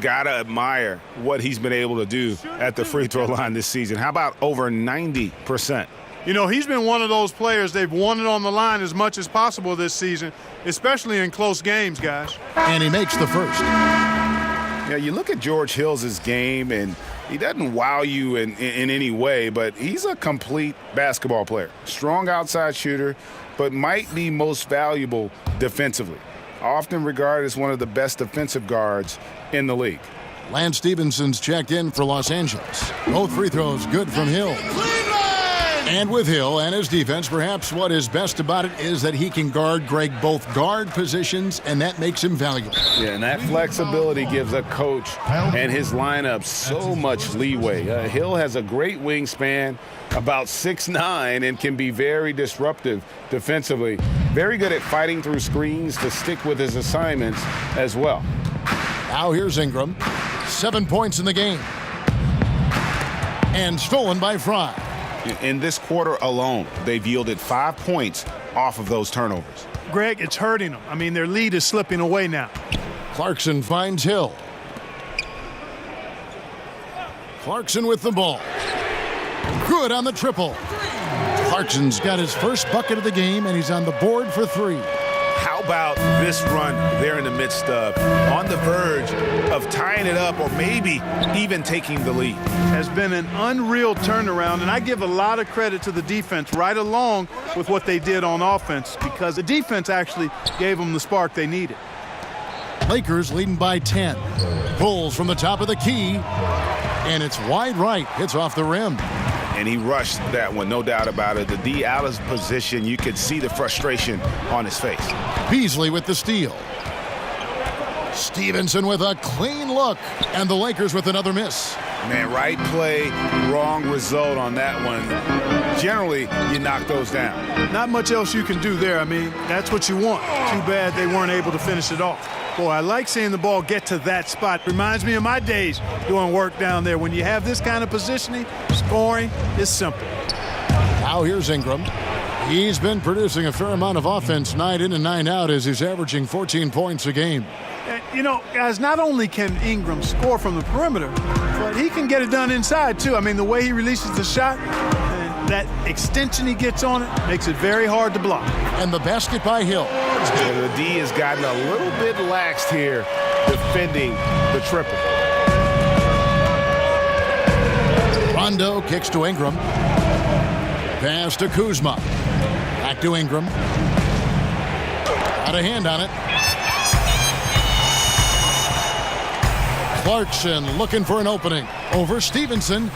Gotta admire what he's been able to do at the free throw line this season. How about over 90%? You know, he's been one of those players they've wanted on the line as much as possible this season, especially in close games, guys. And he makes the first. Yeah, you look at George Hill's game, and he doesn't wow you in any way, but he's a complete basketball player. Strong outside shooter, but might be most valuable defensively. Often regarded as one of the best defensive guards in the league. Lance Stevenson's checked in for Los Angeles. Both free throws good from Hill. And with Hill and his defense, perhaps what is best about it is that he can guard Greg both guard positions, and that makes him valuable. Yeah, and that flexibility gives a coach and his lineup so much leeway. Hill has a great wingspan, about 6'9", and can be very disruptive defensively. Very good at fighting through screens to stick with his assignments as well. Now here's Ingram. 7 points in the game. And stolen by Fry. In this quarter alone, they've yielded 5 points off of those turnovers. Greg, it's hurting them. I mean, their lead is slipping away now. Clarkson finds Hill. Clarkson with the ball. Good on the triple. Clarkson's got his first bucket of the game, and he's on the board for 3. How about this run there in the midst of, on the verge of tying it up or maybe even taking the lead? Has been an unreal turnaround, and I give a lot of credit to the defense right along with what they did on offense, because the defense actually gave them the spark they needed. Lakers leading by 10. Pulls from the top of the key, and it's wide right. Hits off the rim. And he rushed that one, no doubt about it. The D out of position, you could see the frustration on his face. Beasley with the steal. Stevenson with a clean look, and the Lakers with another miss. Man, right play, wrong result on that one. Generally, you knock those down. Not much else you can do there. I mean, that's what you want. Too bad they weren't able to finish it off. Boy, I like seeing the ball get to that spot. Reminds me of my days doing work down there. When you have this kind of positioning, scoring is simple. Now here's Ingram. He's been producing a fair amount of offense night in and night out as he's averaging 14 points a game. You know, guys, not only can Ingram score from the perimeter, but he can get it done inside, too. I mean, the way he releases the shot, and that extension he gets on it makes it very hard to block. And the basket by Hill. The D has gotten a little bit laxed here defending the triple. Rondo kicks to Ingram. Pass to Kuzma. Back to Ingram. got a hand on it. Clarkson looking for an opening over Stevenson.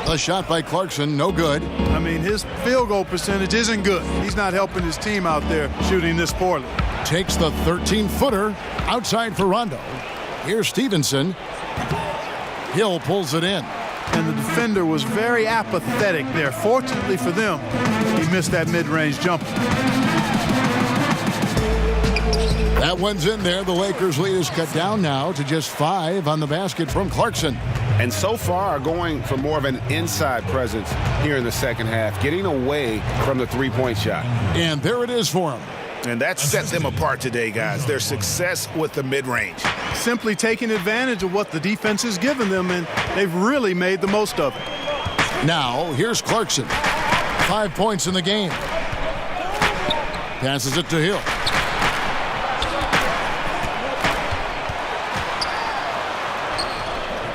A shot by Clarkson, no good. I mean, his field goal percentage isn't good. He's not helping his team out there shooting this poorly. Takes the 13-footer outside for Rondo. Here's Stevenson. Hill pulls it in. And the defender was very apathetic there. Fortunately for them, he missed that mid-range jumper. That one's in there. The Lakers' lead is cut down now to just 5 on the basket from Clarkson. And so far are going for more of an inside presence here in the second half, getting away from the three-point shot. And there it is for them. And that set them apart today, guys. Their success with the mid-range. Simply taking advantage of what the defense has given them, and they've really made the most of it. Now, here's Clarkson. 5 points in the game. Passes it to Hill.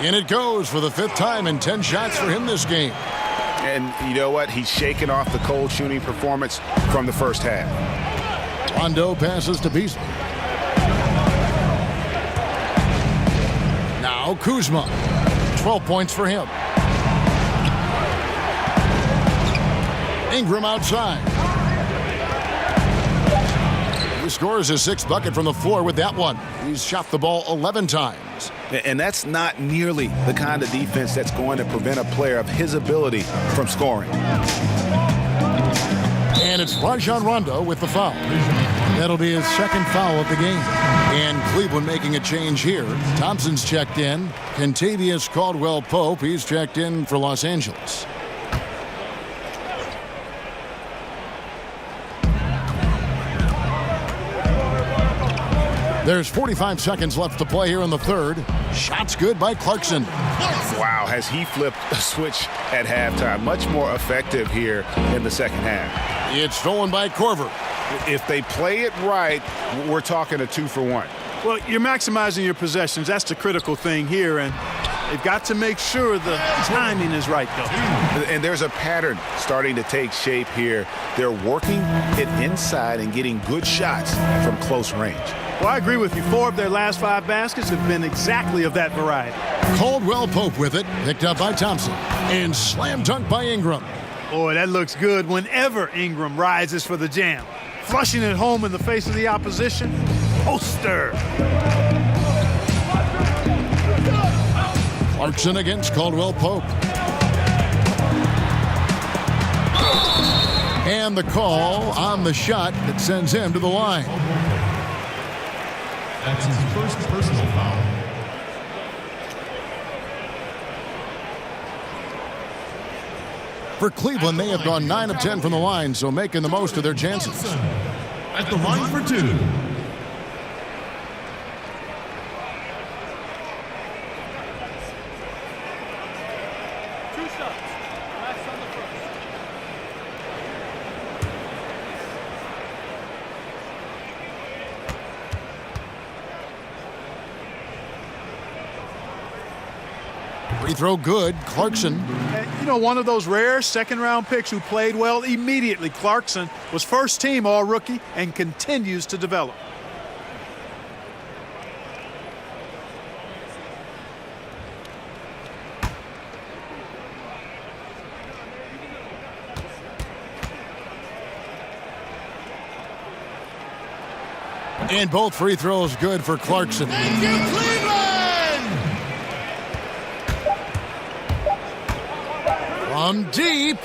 And it goes for the 5th time, and 10 shots for him this game. And you know what? He's shaking off the cold shooting performance from the first half. Rondo passes to Beasley. Now Kuzma. 12 points for him. Ingram outside. He scores his 6th bucket from the floor with that one. He's shot the ball 11 times. And that's not nearly the kind of defense that's going to prevent a player of his ability from scoring. And it's Rajon Rondo with the foul. That'll be his 2nd foul of the game. And Cleveland making a change here. Thompson's checked in. Kentavious Caldwell-Pope, he's checked in for Los Angeles. There's 45 seconds left to play here in the 3rd. Shots good by Clarkson. Wow, has he flipped a switch at halftime. Much more effective here in the second half. It's stolen by Korver. If they play it right, we're talking a 2-for-1. Well, you're maximizing your possessions. That's the critical thing here, and they've got to make sure the timing is right, though. And there's a pattern starting to take shape here. They're working it inside and getting good shots from close range. Well, I agree with you. 4 of their last 5 baskets have been exactly of that variety. Caldwell-Pope with it, picked up by Thompson, and slam dunk by Ingram. Boy, that looks good whenever Ingram rises for the jam. Flushing it home in the face of the opposition. Poster. Clarkson against Caldwell-Pope. And the call on the shot that sends him to the line. That's his first personal foul. For Cleveland, they have gone 9 of 10 from the line, so making the most of their chances. At the line for 2. Free throw good. Clarkson. You know, one of those rare second-round picks who played well immediately. Clarkson was first team all-rookie and continues to develop. And both free throws good for Clarkson. Thank you, Cleveland! From deep.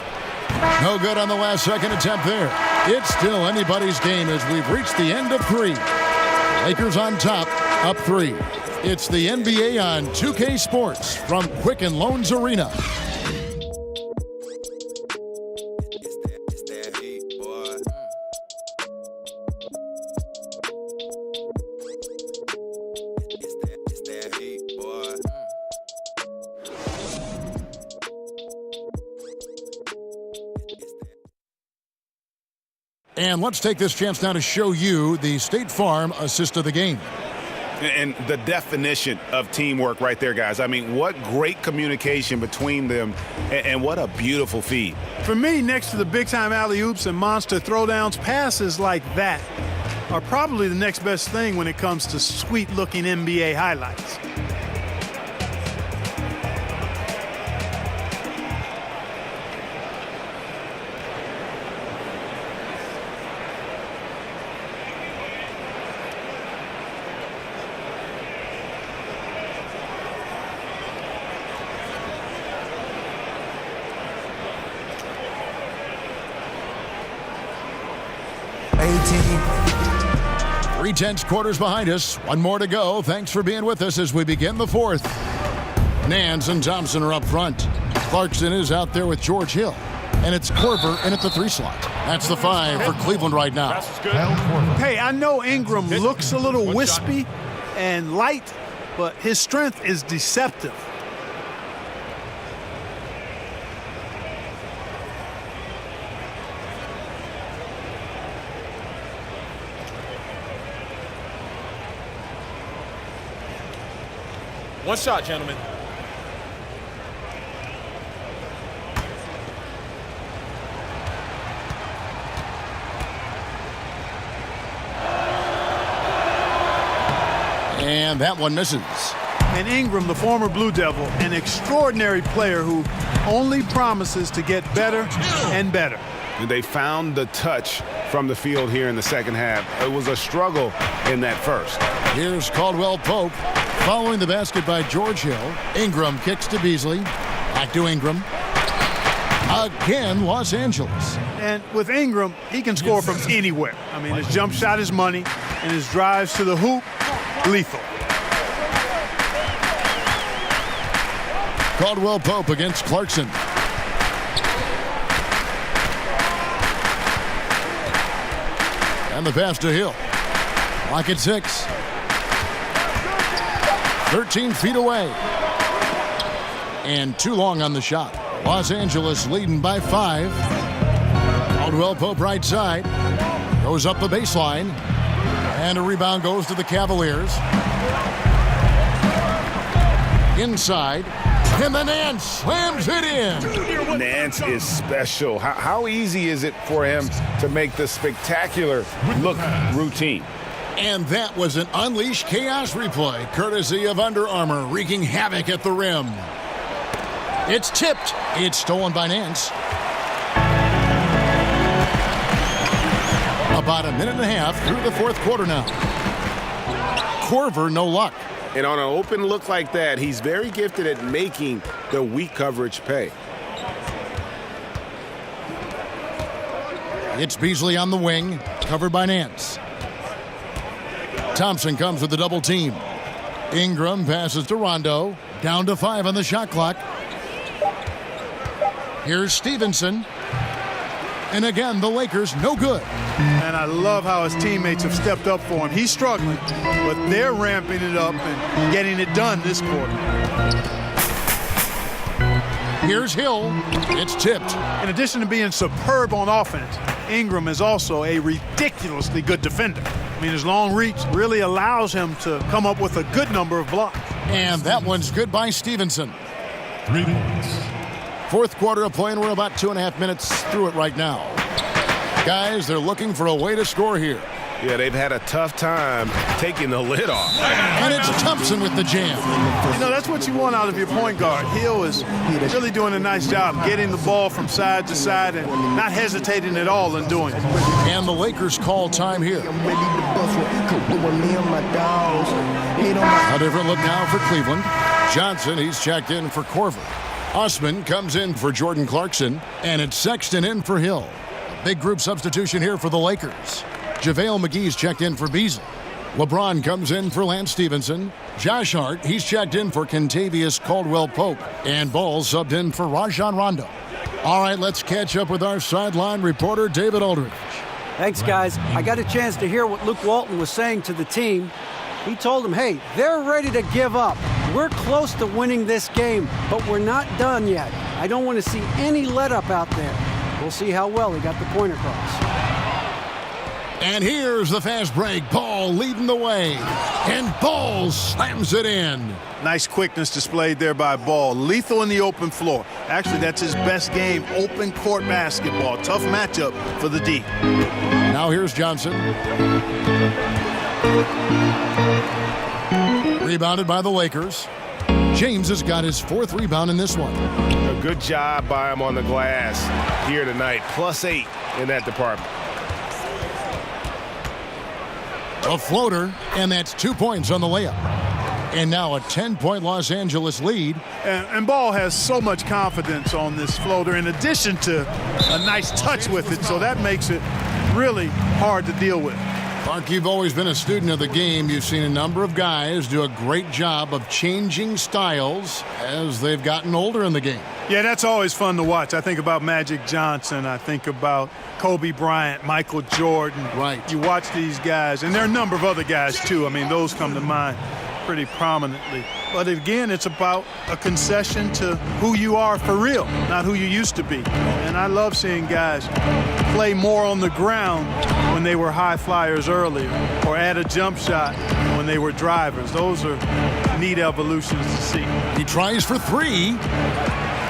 No good on the last second attempt there. It's still anybody's game as we've reached the end of 3. Lakers on top, up 3. It's the NBA on 2K Sports from Quicken Loans Arena. And let's take this chance now to show you the State Farm assist of the game. And the definition of teamwork right there, guys. I mean, what great communication between them, and what a beautiful feed. For me, next to the big-time alley-oops and monster throwdowns, passes like that are probably the next best thing when it comes to sweet-looking NBA highlights. Three-tenths quarters behind us. One more to go. Thanks for being with us as we begin the fourth. Nance and Thompson are up front. Clarkson is out there with George Hill. And it's Korver in at the 3 slot. That's the 5 for Cleveland right now. Hey, I know Ingram looks a little wispy and light, but his strength is deceptive. One shot, gentlemen. And that one misses. And Ingram, the former Blue Devil, an extraordinary player who only promises to get better and better. And they found the touch from the field here in the second half. It was a struggle in that first. Here's Caldwell Pope. Following the basket by George Hill. Ingram kicks to Beasley. Back to Ingram. Again, Los Angeles. And with Ingram, he can score from anywhere. I mean, his jump shot is money, and his drives to the hoop, lethal. Caldwell Pope against Clarkson. And the pass to Hill. Lock at 6. 13 feet away. And too long on the shot. Los Angeles leading by 5. Caldwell Pope right side. Goes up the baseline. And a rebound goes to the Cavaliers. Inside. And then Nance slams it in. Nance is special. How easy is it for him to make the spectacular look routine? And that was an Unleash Chaos replay, courtesy of Under Armour, wreaking havoc at the rim. It's tipped. It's stolen by Nance. About a minute and a half through the fourth quarter now. Korver, no luck. And on an open look like that, he's very gifted at making the weak coverage pay. It's Beasley on the wing, covered by Nance. Thompson comes with the double team. Ingram passes to Rondo. Down to 5 on the shot clock. Here's Stevenson. And again, the Lakers no good. And I love how his teammates have stepped up for him. He's struggling, but they're ramping it up and getting it done this quarter. Here's Hill. It's tipped. In addition to being superb on offense, Ingram is also a ridiculously good defender. I mean, his long reach really allows him to come up with a good number of blocks. And that one's good by Stevenson. 3 minutes. Fourth quarter of play, and we're about 2.5 minutes through it right now. Guys, they're looking for a way to score here. Yeah, they've had a tough time taking the lid off. And it's Thompson with the jam. You know, that's what you want out of your point guard. Hill is really doing a nice job getting the ball from side to side and not hesitating at all in doing it. And the Lakers call time here. A different look now for Cleveland. Johnson, he's checked in for Korver. Osman comes in for Jordan Clarkson. And it's Sexton in for Hill. A big group substitution here for the Lakers. JaVale McGee's checked in for Beasley. LeBron comes in for Lance Stevenson. Josh Hart, he's checked in for Kentavious Caldwell-Pope. And Ball subbed in for Rajon Rondo. All right, let's catch up with our sideline reporter, David Aldridge. Thanks, guys. I got a chance to hear what Luke Walton was saying to the team. He told them, hey, they're ready to give up. We're close to winning this game, but we're not done yet. I don't want to see any let-up out there. We'll see how well he got the point across. And here's the fast break. Ball leading the way. And Ball slams it in. Nice quickness displayed there by Ball. Lethal in the open floor. Actually, that's his best game, open court basketball. Tough matchup for the D. Now here's Johnson. Rebounded by the Lakers. James has got his 4th rebound in this one. A good job by him on the glass here tonight. +8 in that department. A floater, and that's 2 points on the layup. And now a 10-point Los Angeles lead. And Ball has so much confidence on this floater in addition to a nice touch with it, so that makes it really hard to deal with. Mark, you've always been a student of the game. You've seen a number of guys do a great job of changing styles as they've gotten older in the game. Yeah, that's always fun to watch. I think about Magic Johnson. I think about Kobe Bryant, Michael Jordan. Right. You watch these guys, and there are a number of other guys, too. I mean, those come to mind pretty prominently. But again, it's about a concession to who you are for real, not who you used to be. And I love seeing guys play more on the ground when they were high flyers earlier, or add a jump shot when they were drivers. Those are neat evolutions to see. He tries for 3.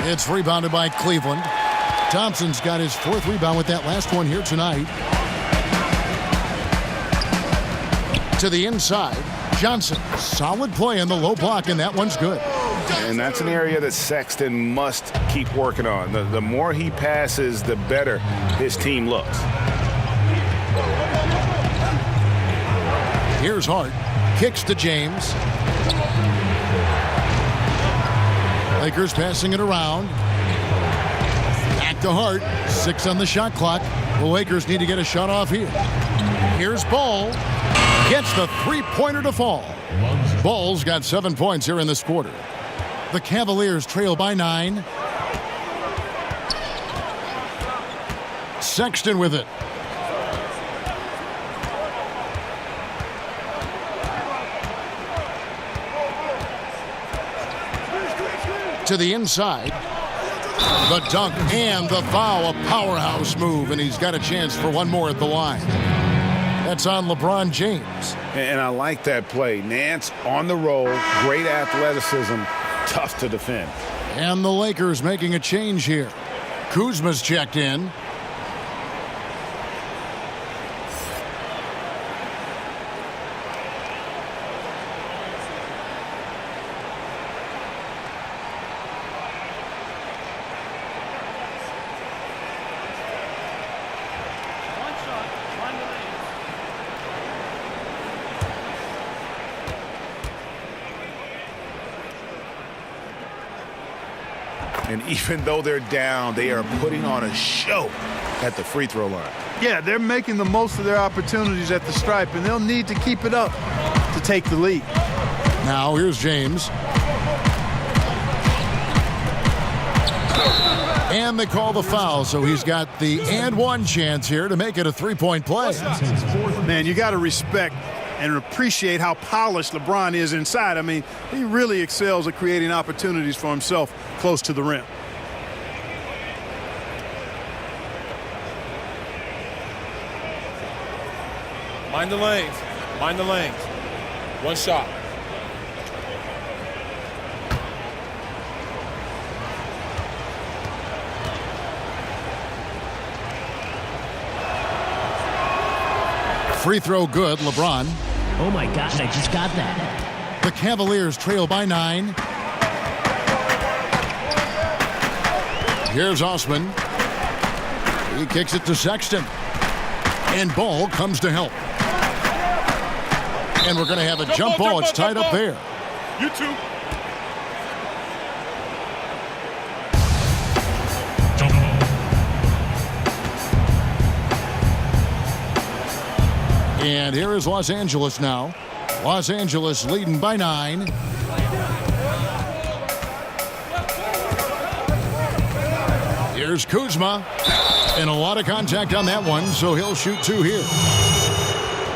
It's rebounded by Cleveland. Thompson's got his 4th rebound with that last one here tonight. To the inside. Johnson, solid play in the low block, and that one's good. And that's an area that Sexton must keep working on. The more he passes, the better his team looks. Here's Hart. Kicks to James. Lakers passing it around. Back to Hart. 6 on the shot clock. The Lakers need to get a shot off here. Here's Ball. Gets the 3-pointer to fall. Ball's got 7 points here in this quarter. The Cavaliers trail by 9. Sexton with it. To the inside. The dunk and the foul. A powerhouse move, and he's got a chance for one more at the line. That's on LeBron James. And I like that play. Nance on the roll, great athleticism, tough to defend. And the Lakers making a change here. Kuzma's checked in. And even though they're down, they are putting on a show at the free throw line. Yeah, they're making the most of their opportunities at the stripe, and they'll need to keep it up to take the lead. Now here's James. And they call the foul, so he's got the and one chance here to make it a 3-point play. Man, you got to respect and appreciate how polished LeBron is inside. I mean, he really excels at creating opportunities for himself close to the rim. Mind the lanes. Mind the lanes. One shot. Free throw good, LeBron. Oh my gosh, I just got that. The Cavaliers trail by 9. Here's Osman. He kicks it to Sexton. And Ball comes to help. And we're going to have a jump ball. It's tied up there. You too. And here is Los Angeles now. Los Angeles leading by 9. Here's Kuzma. And a lot of contact on that one, so he'll shoot 2 here.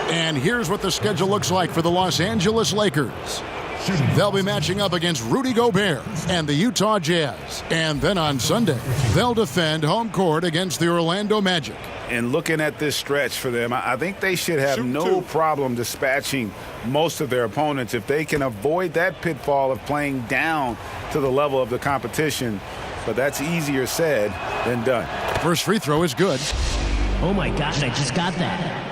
And here's what the schedule looks like for the Los Angeles Lakers. They'll be matching up against Rudy Gobert and the Utah Jazz. And then on Sunday, they'll defend home court against the Orlando Magic. And looking at this stretch for them, I think they should have no problem dispatching most of their opponents if they can avoid that pitfall of playing down to the level of the competition. But that's easier said than done. First free throw is good. Oh my gosh, I just got that.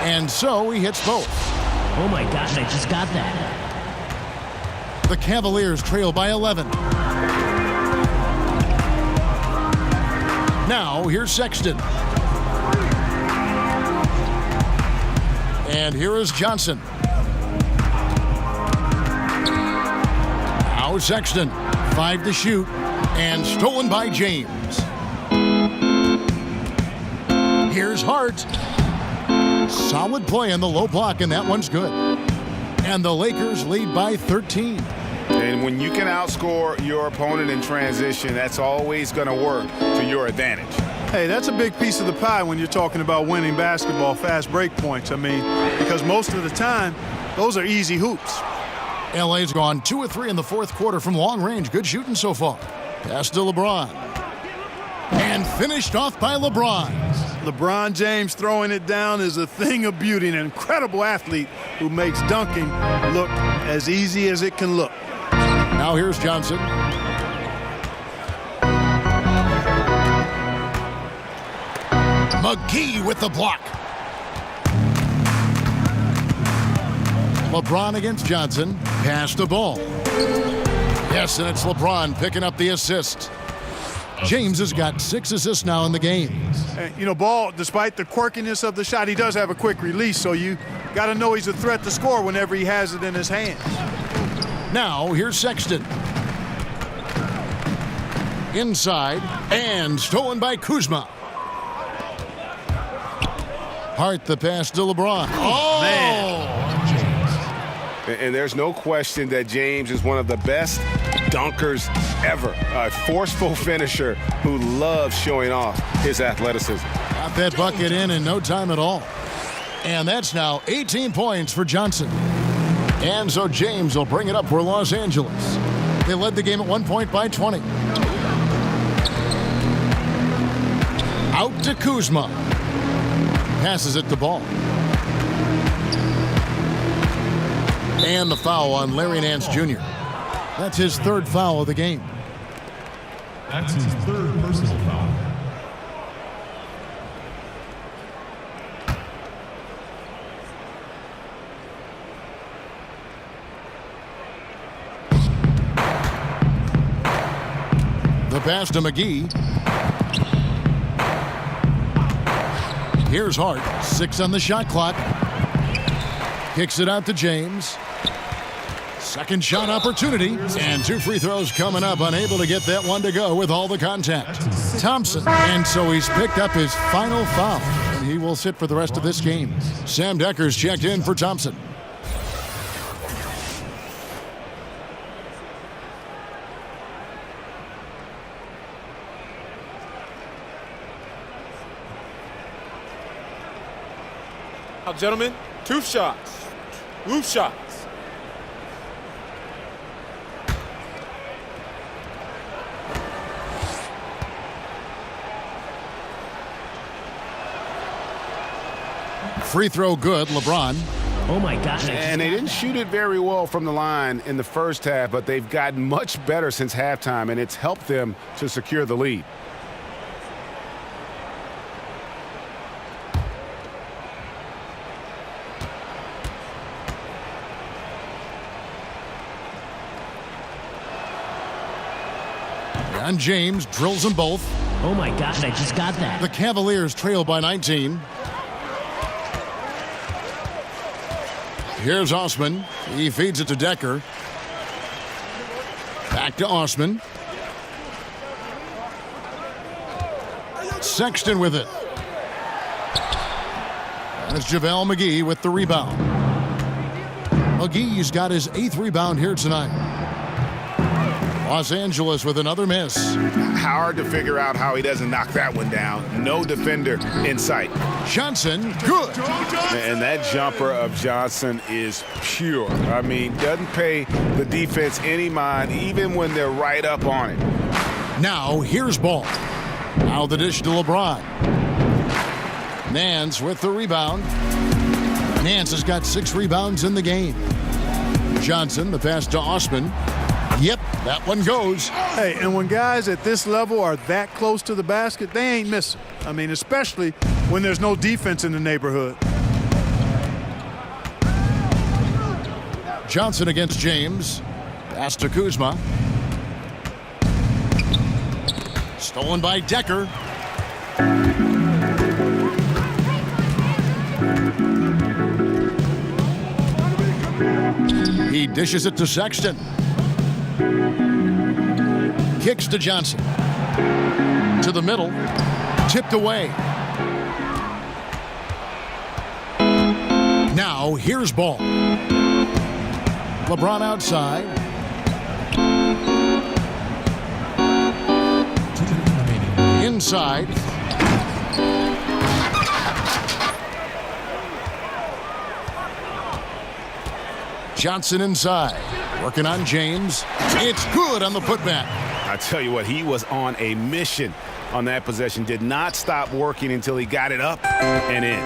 And so he hits both. Oh my gosh, I just got that. The Cavaliers trail by 11. Now here's Sexton. And here is Johnson. Now Sexton. 5 to shoot. And stolen by James. Here's Hart. Solid play on the low block, and that one's good. And the Lakers lead by 13. And when you can outscore your opponent in transition, that's always going to work to your advantage. Hey, that's a big piece of the pie when you're talking about winning basketball, fast break points. I mean, because most of the time, those are easy hoops. LA's gone 2 of 3 in the fourth quarter from long range. Good shooting so far. Pass to LeBron. And finished off by LeBron. LeBron James throwing it down is a thing of beauty. An incredible athlete who makes dunking look as easy as it can look. Now here's Johnson. McGee with the block. LeBron against Johnson. Pass the ball. Yes, and it's LeBron picking up the assist. James has got 6 assists now in the game. You know, Ball, despite the quirkiness of the shot, he does have a quick release, so you got to know he's a threat to score whenever he has it in his hands. Now, here's Sexton. Inside, and stolen by Kuzma. Hart the pass to LeBron. Oh, man. And there's no question that James is one of the best dunkers ever. A forceful finisher who loves showing off his athleticism. Got that bucket in no time at all. And that's now 18 points for Johnson. And so James will bring it up for Los Angeles. They led the game at 1 point by 20. Out to Kuzma. Passes it to Ball. And the foul on Larry Nance Jr. That's his 3rd foul of the game. That's his 3rd personal foul. The pass to McGee. Here's Hart. 6 on the shot clock. Kicks it out to James. Second shot opportunity. And 2 free throws coming up. Unable to get that one to go with all the contact. Thompson. And so he's picked up his final foul. And he will sit for the rest of this game. Sam Decker's checked in for Thompson. Now, gentlemen, 2 shots. Roof shots. Free throw good, LeBron. Oh my gosh. And they didn't shoot it very well from the line in the first half, but they've gotten much better since halftime, and it's helped them to secure the lead. And James drills them both. Oh my gosh, I just got that. The Cavaliers trail by 19. Here's Osman. He feeds it to Decker. Back to Osman. Sexton with it. That's JaVale McGee with the rebound. McGee's got his 8th rebound here tonight. Los Angeles with another miss. Hard to figure out how he doesn't knock that one down. No defender in sight. Johnson, good. And that jumper of Johnson is pure. I mean, doesn't pay the defense any mind, even when they're right up on it. Now, here's Ball. Now the dish to LeBron. Nance with the rebound. Nance has got 6 rebounds in the game. Johnson, the pass to Osman. Yep, that one goes. Hey, and when guys at this level are that close to the basket, they ain't missing. I mean, especially when there's no defense in the neighborhood. Johnson against James. Pass to Kuzma. Stolen by Decker. He dishes it to Sexton. Kicks to Johnson. To the middle. Tipped away. Now here's ball. LeBron outside. Inside. Johnson inside. Working on James. It's good on the putback. I tell you what, he was on a mission on that possession. Did not stop working until he got it up and in.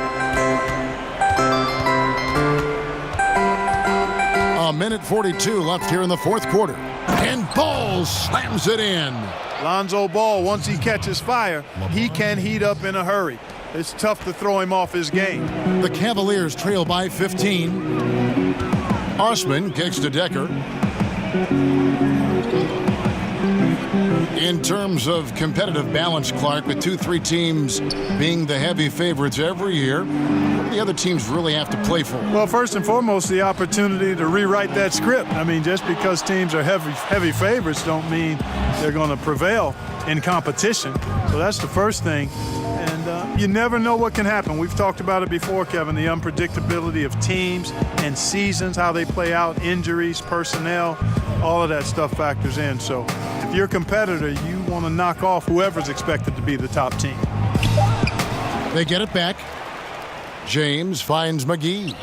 A minute 42 left here in the fourth quarter. And Ball slams it in. Lonzo Ball, once he catches fire, he can heat up in a hurry. It's tough to throw him off his game. The Cavaliers trail by 15. Osman kicks to Decker. In terms of competitive balance, Clark, with 2-3 teams being the heavy favorites every year, what do the other teams really have to play for? Well, first and foremost, the opportunity to rewrite that script. I mean, just because teams are heavy favorites don't mean they're going to prevail in competition. So that's the first thing. And you never know what can happen. We've talked about it before, Kevin, the unpredictability of teams and seasons, how they play out, injuries, personnel, all of that stuff factors in. So if you're a competitor, you want to knock off whoever's expected to be the top team. They get it back. James finds McGee.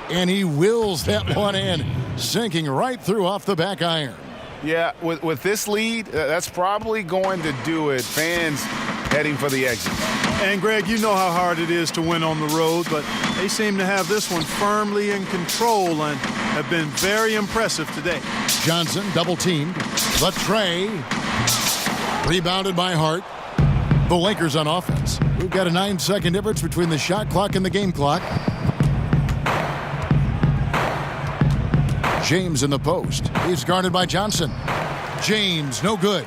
And he wills that one in, sinking right through off the back iron. Yeah, with this lead, that's probably going to do it. Fans heading for the exit. And, Greg, you know how hard it is to win on the road, but they seem to have this one firmly in control and have been very impressive today. Johnson double-teamed. The tray. Rebounded by Hart. The Lakers on offense. We've got a 9-second difference between the shot clock and the game clock. James in the post. He's guarded by Johnson. James, no good.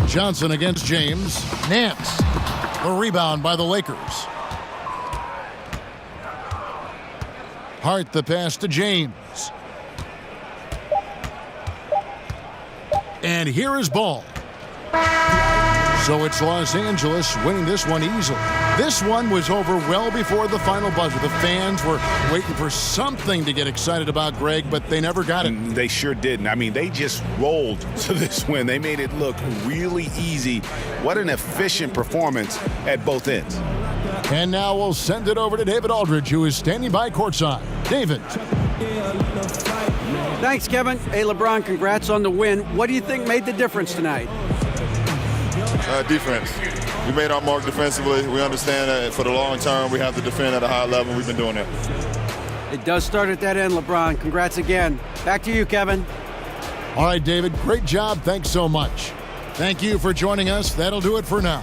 Johnson against James. Nance. A rebound by the Lakers. Hart the pass to James. And here is Ball. So it's Los Angeles winning this one easily. This one was over well before the final buzzer. The fans were waiting for something to get excited about, Greg, but they never got it. They sure didn't. I mean, they just rolled to this win. They made it look really easy. What an efficient performance at both ends. And now we'll send it over to David Aldridge, who is standing by courtside. David. Thanks, Kevin. Hey, LeBron, congrats on the win. What do you think made the difference tonight? Defense. We made our mark defensively. We understand that for the long term, we have to defend at a high level. We've been doing that. It does start at that end, LeBron. Congrats again. Back to you, Kevin. All right, David, great job. Thanks so much. Thank you for joining us. That'll do it for now.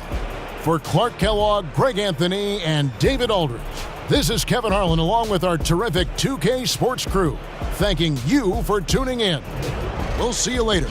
For Clark Kellogg, Greg Anthony, and David Aldridge, this is Kevin Harlan along with our terrific 2K Sports crew, thanking you for tuning in. We'll see you later.